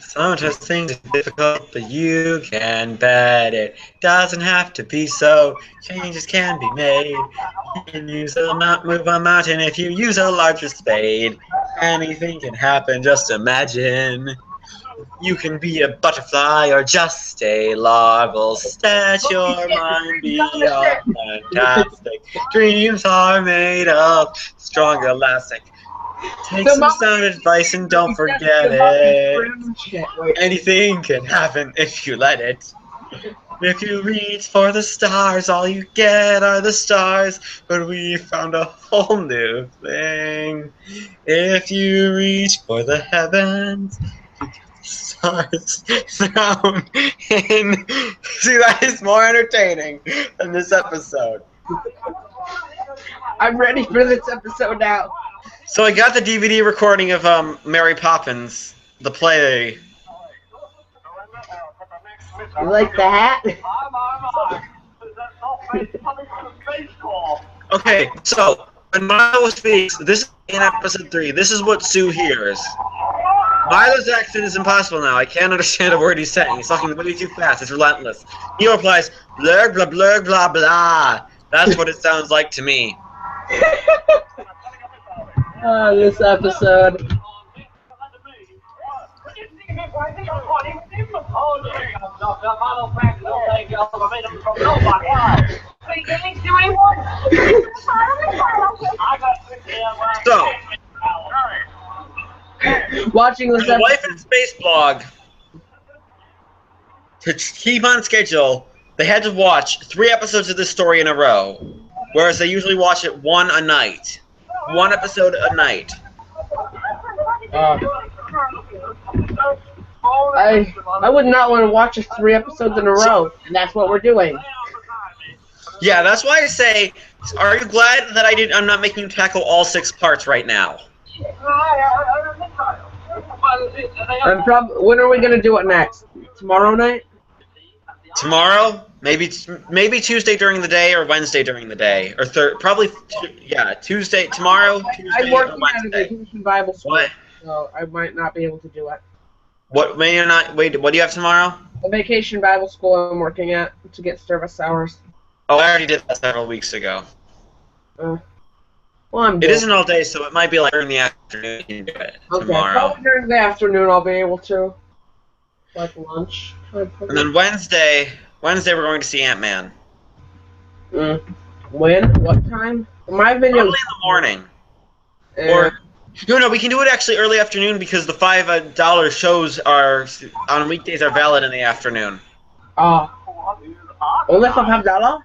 Sometimes things are difficult, but you can bet it. Doesn't have to be so. Changes can be made. You can move a mountain if you use a larger spade. Anything can happen, just imagine. You can be a butterfly or just a larval. Set your mind beyond fantastic. Dreams are made of strong elastic. Take some sound advice and don't forget it. Anything can happen if you let it. If you reach for the stars, all you get are the stars. But we found a whole new thing. If you reach for the heavens, you get the stars down in. See, that is more entertaining than this episode. I'm ready for this episode now. So I got the DVD recording of Mary Poppins, the play. You like the hat? Okay, so when Milo speaks, this is in episode 3. This is what Sue hears. Milo's accent is impossible now. I can't understand a word he's saying. He's talking way too fast. It's relentless. He replies, blur, blah, blur, blah, blah. That's what it sounds like to me. This episode. watching this The Life in episode. Space blog, to keep on schedule, they had to watch 3 episodes of this story in a row, whereas they usually watch it one a night. 1 episode a night. I would not want to watch 3 episodes in a row, and that's what we're doing. Yeah, that's why I say, are you glad that I'm not making you tackle all 6 parts right now? When are we gonna do it next? Tomorrow night? Tomorrow? Maybe Tuesday during the day or Wednesday during the day. Or probably, yeah, Tuesday, tomorrow, Tuesday, I'm working or at a Wednesday. vacation Bible school, What? so I might not be able to do it. What, may you not, wait, what do you have tomorrow? A vacation Bible school I'm working at to get service hours. Oh, I already did that several weeks ago. Well, I'm It good. isn't all day, so it might be like during the afternoon you can do it tomorrow. Probably during the afternoon I'll be able to. Like lunch. And then Wednesday we're going to see Ant-Man. When? What time? My video. Early in the morning. Or no, we can do it actually early afternoon because the $5 shows are on weekdays are valid in the afternoon. Only for $5?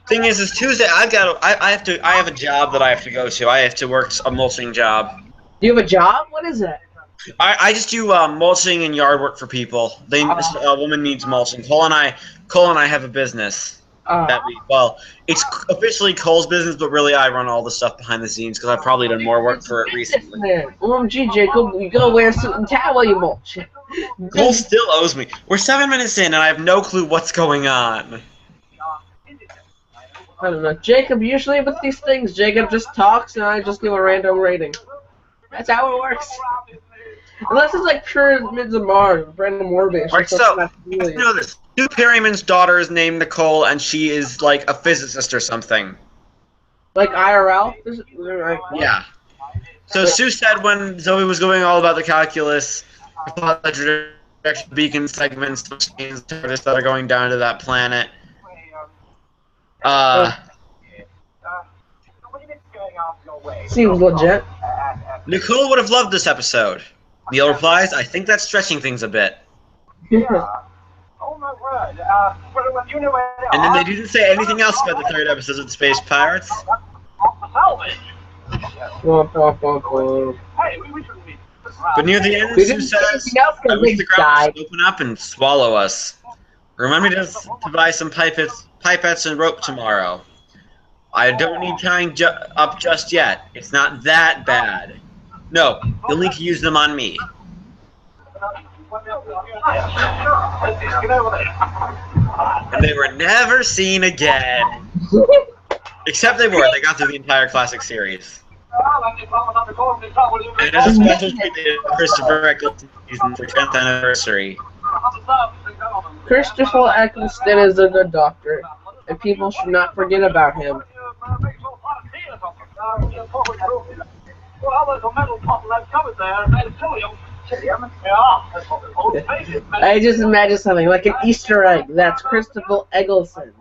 Thing is Tuesday I have a job that I have to go to. I have to work a mulching job. Do you have a job? What is it? I just do mulching and yard work for people. A woman needs mulching. Cole and I have a business. It's officially Cole's business, but really I run all the stuff behind the scenes because I've probably done more work for it recently. OMG, Jacob, you gotta wear a suit and tie while you mulch. Cole still owes me. We're 7 minutes in and I have no clue what's going on. I don't know. Jacob, usually with these things, Jacob just talks and I just give a random rating. That's how it works. Unless it's like Pyramids of Mars, Brandon Morbius. Alright, so, you know this. Sue Perryman's daughter is named Nicole, and she is like a physicist or something. Like IRL? Yeah. So Sue said when Zoe was going all about the calculus, the direction beacon segments that are going down to that planet. Seems legit. Nicole would have loved this episode. Neil replies, I think that's stretching things a bit. Oh my word. Well, you know where they And then are. they didn't say anything else about the 3rd episode of the Space Pirates. Salvage. Hey, we shouldn't be. But near the end, We Sue didn't say says, anything else I because wish they the ground died. would open up and swallow us. Remember to buy some pipettes and rope tomorrow. I don't need tying up just yet. It's not that bad. No, you'll need to use them on me. And they were never seen again. Except they were. They got through the entire classic series. And as a special treat, they did Christopher Eccleston season for 10th anniversary. Christopher Eccleston is a good doctor, and people should not forget about him. I just imagine something like an Easter egg. That's Christopher Eccleston.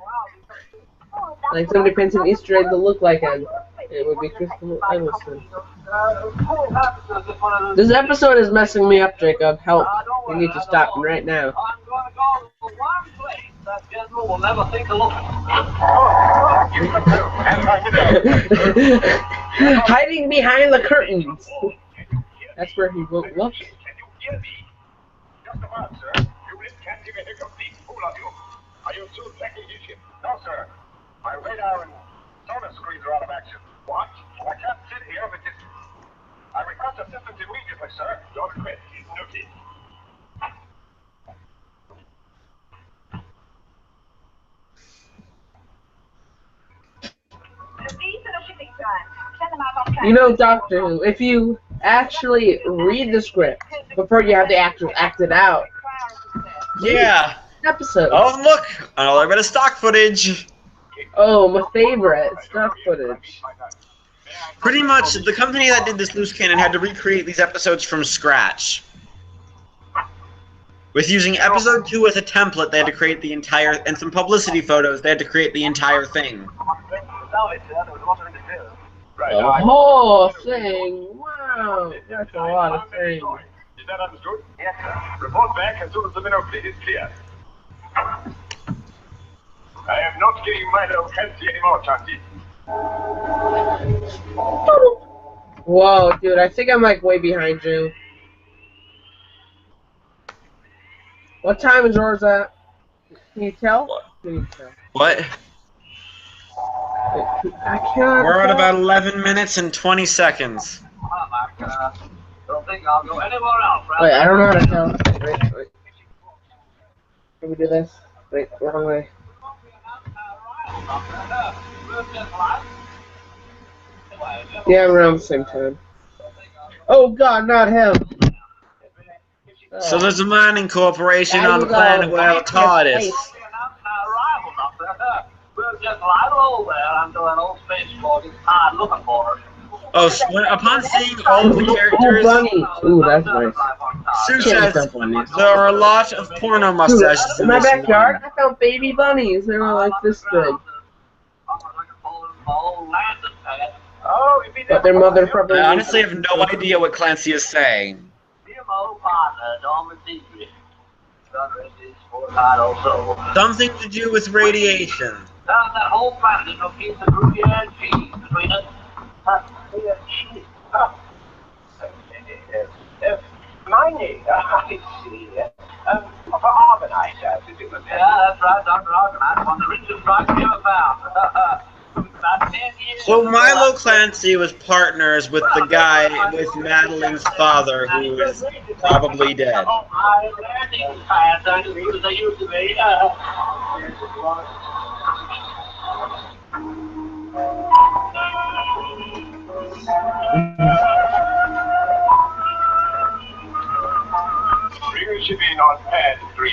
Like somebody prints an Easter egg to look like him. It would be Christopher Eccleston. This episode is messing me up, Jacob. Help. We need to stop right now. Hiding behind the curtains. That's where he won't look. Are you too techy? No, sir. My radar and sonar screens are out of action. What? I can't sit here with this. I request assistance immediately, sir. Your request is noted. You know, Doctor Who, if you actually read the script before you have to actually act it out, Yeah. episode. Oh, look! Another bit of stock footage. Oh, my favorite stock footage. Pretty much, the company that did this loose cannon had to recreate these episodes from scratch. With using episode 2 as a template, they had to create the entire, and some publicity photos, they had to create the entire thing. Right. The whole thing. Wow, that's a lot of things. Is that understood? Yes, sir. Report back as soon as the minnow fleet is clear. I am not giving Milo Clancy anymore, Chauncey. Whoa, dude, I think I'm like way behind you. What time is yours at? Can you tell? Can you tell? What? I can't. We're at about 11 minutes and 20 seconds. Don't think I'll go anywhere else. Wait, I don't know how to tell. Wait. Can we do this? Wait, wrong way. Yeah, we're around the same time. Oh God, not him. So there's a mining corporation on the planet where the TARDIS. We'll just lie over there until an old spaceport is hard looking for us. Oh, so upon seeing all of the Oh, characters, bunny. Ooh, that's nice. Sue says there are a lot of porno mustaches In in my this backyard, one. I found baby bunnies. They were like this big. But their mother probably. I honestly have no idea what Clancy is saying. Something to do with radiation. That whole planet is a piece of Gruyere cheese between us. Gruyere cheese. Mining. I see. For organizers to do with it. Yeah, that's right, Dr. Organizer. One of the richest drugs we ever found. About 10 years So ago, Milo Clancy was partners with the guy with Madeline's father, who is probably dead. I learned these fast as good as they used to be. Bring the ship in on pad 3.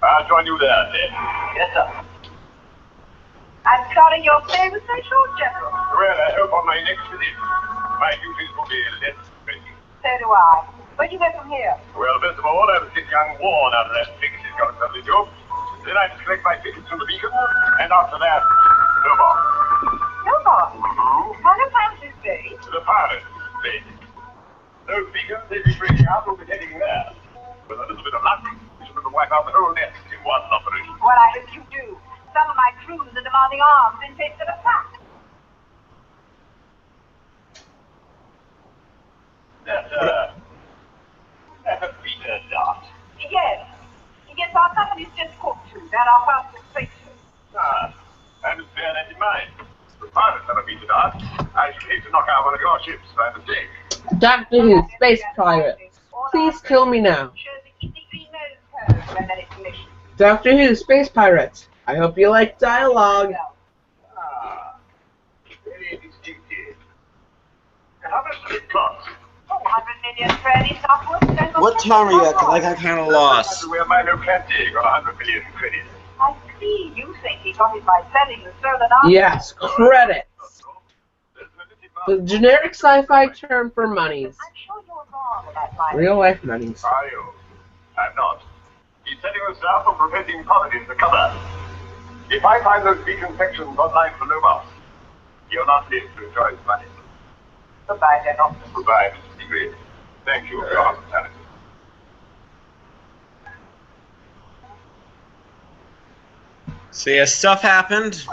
I'll join you there, then. Yes, sir. I'm calling your favorite special, General. Well, I hope on my next visit, my duties will be less stressing. So do I. Where do you go from here? Well, first of all, I will get young Warren out of that fix he's got himself into. Then I will collect my tickets from the beacon, and after that, no more. No more. What a fancy space. To the pirate base. Those beacons they've been bringing out will be heading there. With a little bit of luck, we should be able to wipe out the whole nest in one operation. Well, I hope you do. Some of my crews are demanding arms in case of attack. That's a beta dot. Yes. Yes, our company's just cooked to. They're our fastest spaceship. Ah, I must bear that in mind. The pirates have a beta dot. I should hate to knock out one of your ships by mistake. Doctor Who, space pirates. Please kill me now. Doctor Who, space pirates. I hope you like dialogue. Ah, very distinctive. How much does it cost? 400 million credits upwards. What time are you at? Cause I got kind of lost. Where Milo Clancy got 100 million credits. I see. You think he got it by selling the stolen arms? Yes, credits. The generic sci-fi term for monies. I'm sure you're wrong about my Real life monies. Are you? I'm not. He's setting us up for preventing poverty to cover. If I find those beacon sections online for Lobos, you're not live to enjoy his money. Goodbye, General. Goodbye, Mr. Seagrave. Thank you for your hospitality. So yeah, stuff happened.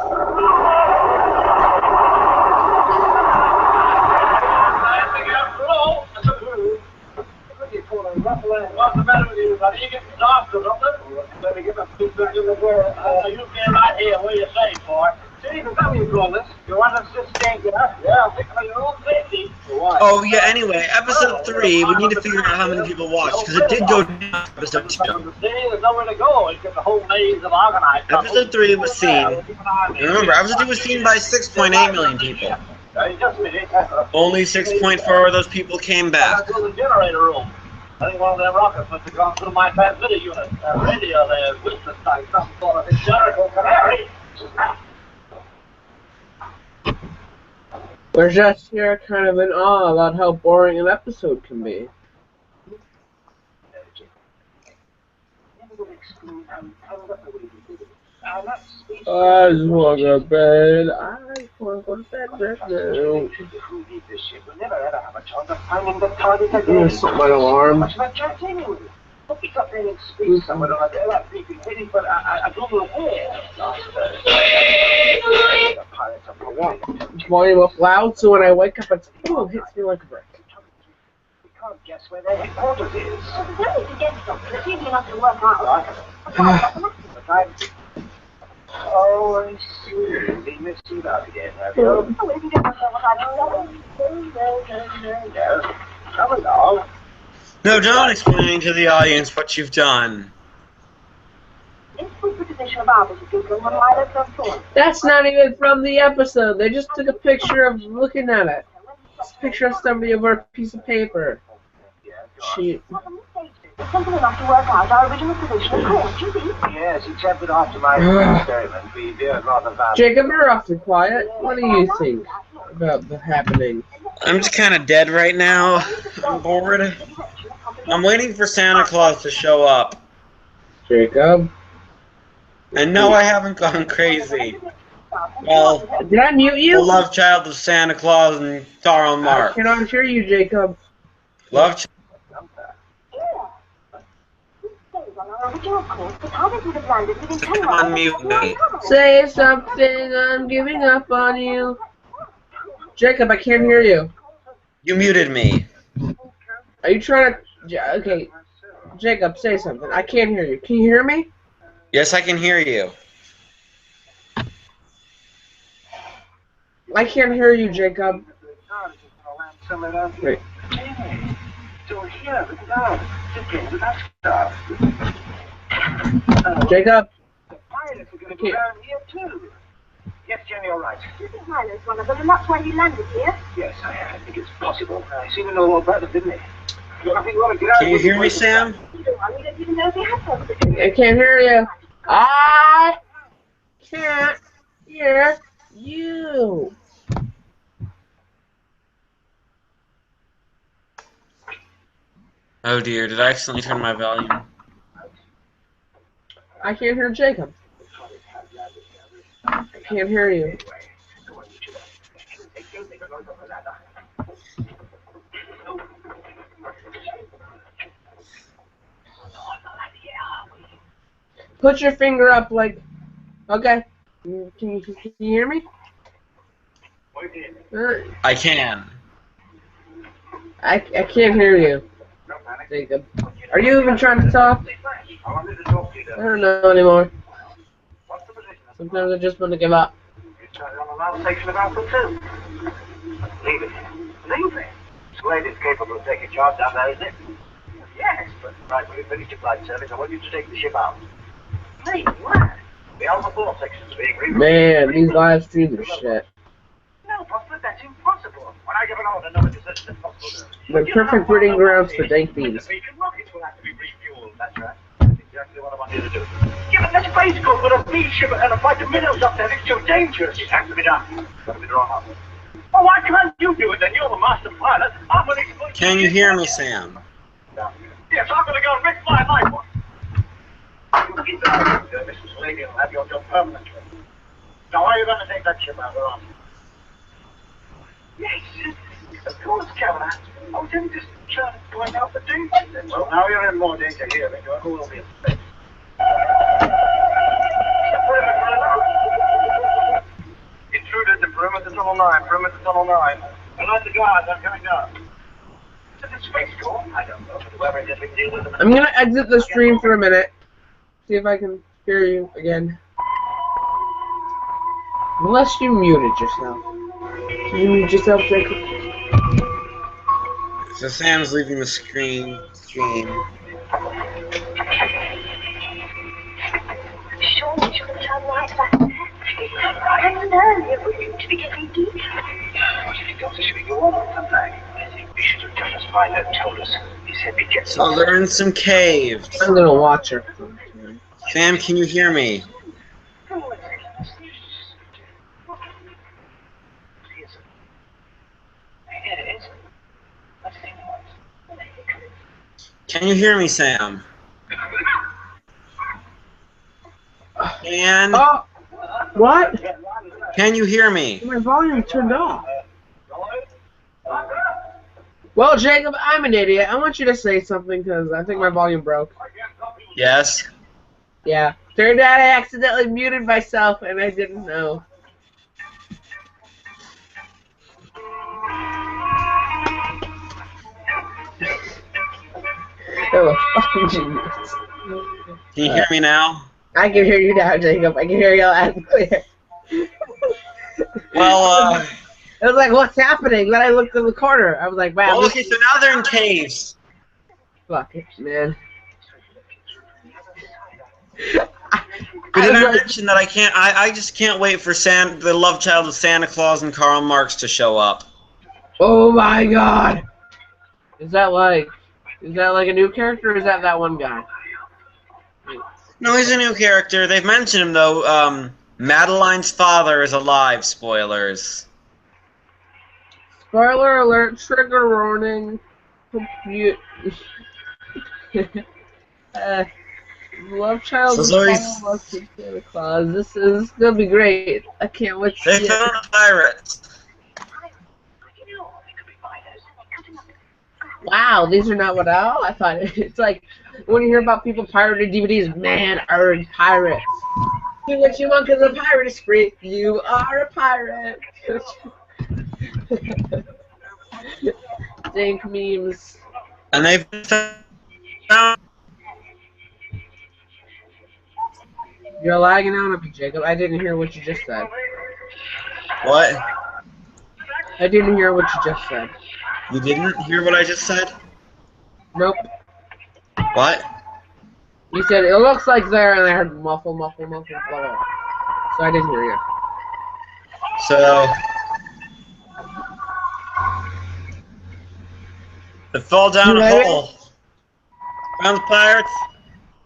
What's the matter with you, buddy? You getting soft or something? Let me get my feet back in the door. You stay right here where you're safe, boy. See, the W callers. You want us to stay here? Yeah, think of your own safety. Why? Oh yeah, anyway, episode 3, we need to figure out how many people watched, because it did go down to episode 2. There's nowhere to go. It's got the whole maze of organized. Episode 3 was seen. Remember, episode 2 was seen by 6.8 million people. Just a minute. Only 6.4 of those people came back. Let's go to the generator room. I think one of them rockets must have gone through my transmitter unit. That radio there, witness like some sort of hysterical canary. We're just here kind of in awe about how boring an episode can be. I just want to go to bed. I just want to go to bed right now. I'm going to set my alarm. It's up there in space somewhere on that creepy heading, but I don't know where. Volume up loud, so when I wake up, it's boom, hits me like a brick. We can't guess where their headquarters is. Well, there's only to get something. It's easy enough to work out. Oh, I see. They missed you out again, have you? Oh, well, if you don't know what I've done. No. Come along. No, don't explain to the audience what you've done. This was the position of our visitor when Milo fell forward. That's not even from the episode. They just took a picture of looking at it. It's a picture of somebody over a piece of paper. Shoot. It's simple enough to work out our original position of course, you see. Yes, except that after my experiment, we veered rather fast. Jacob, you're awfully quiet. What do you think about the happening? I'm just kind of dead right now. I'm bored. I'm waiting for Santa Claus to show up. Jacob? And no, I haven't gone crazy. Well, Did I mute the you? love child of Santa Claus and Karl I Marx. cannot hear you, Jacob. Love child. On our original course, the target would have landed within 10 Unmute me. Say something, I'm giving up on you. Jacob, I can't hear you. You muted me. Are you trying to... Okay, Jacob, say something. I can't hear you. Can you hear me? Yes, I can hear you. I can't hear you, Jacob. Wait. So here, look down. Just get to that stuff. Jacob? The pilots are going to go down here too. Yes, Jenny, all right. Do you think Milo's one of them, and that's why he landed here? Yes, I think it's possible. I seem to know all about it, didn't I? I think we want to get out. Can you hear me, Sam? You don't even know if he has something. I can't hear you. I can't hear you. Oh dear, did I accidentally turn my volume? I can't hear Jacob. I can't hear you. Put your finger up like... Okay. Can you hear me? I can. I can't hear you, Jacob. Are you even trying to talk? I don't know anymore. Sometimes I just want to give up. Leave it. Leave it. Slade is capable of taking charge down there, isn't it? Yes, but right when you finish your flight service, I want you to take the ship out. Hey, what? The Alpha 4 section's being rerouted. Man, these live streams are shit. No, Buster, that's impossible. When I give an order, no decision is possible. They're perfect breeding grounds for dank beans. The rockets will have to be refueled, that's right. Exactly what I want you to do. Yeah, but the space cook with a speed ship and a flight of minnows up there, it's too dangerous. It has to be done. Got to be drawn up. Oh, why can't you do it then? You're the master pilot. I'm an expert. Can you hear me, Sam? Yes, I'm going to go and risk my life one. You keep that, Mrs. Lady, and have your job permanently. Now, are you going to take that ship out? Where are you? Yes, of course, Caroline. I was only just trying to point out the danger. Well, now you're in more danger here than you ever will be in space. Intruders in perimeter tunnel 9, perimeter tunnel 9. Alert the guards, I'm coming down. Is it space corps? I don't know. Whoever it is, we can deal with them. I'm gonna exit the stream for a minute. See if I can hear you again. Unless you muted yourself. Can you mute yourself, Jacob? So Sam's leaving the stream. Sure, we should have turned right back there. I don't know. It would seem to be getting deep. What if he goes, should we go on sometime? I think we should have done as Milo told us. He said we'd get So they're in some caves. I'm gonna watch her. Sam, can you hear me? Can you hear me, Sam? Oh, what? Can you hear me? My volume turned off. Well, Jacob, I'm an idiot. I want you to say something because I think my volume broke. Yes. Yeah. Turned out I accidentally muted myself and I didn't know. Oh, fucking genius. Can you hear me now? I can hear you now, Jacob. I can hear you loud and clear. Well, It was like, what's happening? Then I looked in the corner. I was like, wow. well, okay, so now they're in caves. Fuck it, man. But did I mention that I just can't wait for the love child of Santa Claus and Karl Marx to show up. Oh my god! Is that like a new character or is that one guy? No, he's a new character. They've mentioned him, though. Madeline's father is alive. Spoilers. Spoiler alert, trigger warning. Love child of Karl Marx and Santa Claus. This is gonna be great. I can't wait to see it. They found pirates. Wow, these are not what I thought. It's like when you hear about people pirating DVDs, man, arg, pirates. Do what you want because a pirate is free. You are a pirate. Dank memes. And they've found. You're lagging out a bit, Jacob. I didn't hear what you just said. What? I didn't hear what you just said. You didn't hear what I just said? Nope. What? You said it looks like they're and I heard muffle, muffle, muffle, blah, blah. So I didn't hear you. So they fall down a hole. Found the pirates.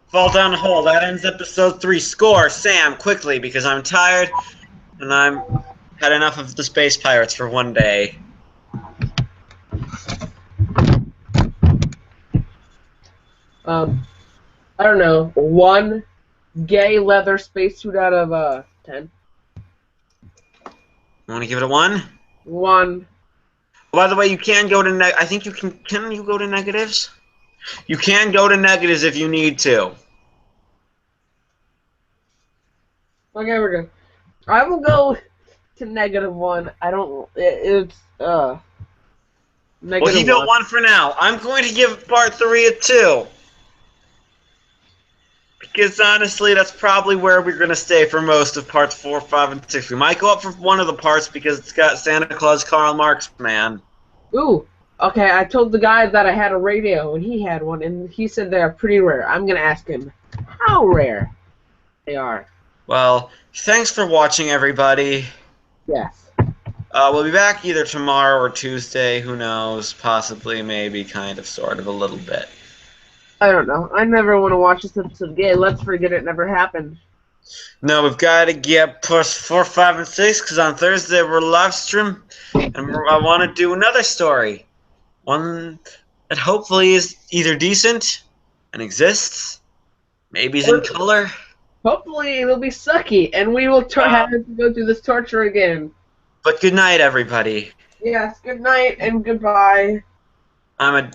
Fall down a hole. That ends episode 3. Score, Sam, quickly, because I'm tired and I'm had enough of the space pirates for one day. I don't know. 1 gay leather spacesuit out of 10. You want to give it a 1? 1. By the way, you can go to I think you can. Can you go to negatives? You can go to negatives if you need to. Okay, we're good. I will go to -1. I don't. It's Well, keep it 1 for now. I'm going to give part 3 a 2. Because honestly, that's probably where we're going to stay for most of parts 4, 5, and 6. We might go up for one of the parts because it's got Santa Claus Karl Marx, man. Ooh. Okay, I told the guy that I had a radio and he had one, and he said they're pretty rare. I'm going to ask him how rare they are. Well, thanks for watching, everybody. Yes. We'll be back either tomorrow or Tuesday. Who knows? Possibly, maybe, kind of, sort of, a little bit. I don't know. I never want to watch this episode again. Let's forget it never happened. No, we've got to get plus 4, 5, and 6 because on Thursday we're live stream, and I want to do another story, one that hopefully is either decent and exists, maybe is in color. Hopefully it'll be sucky, and we will have to go through this torture again. But good night, everybody. Yes. Good night and goodbye. I'm a.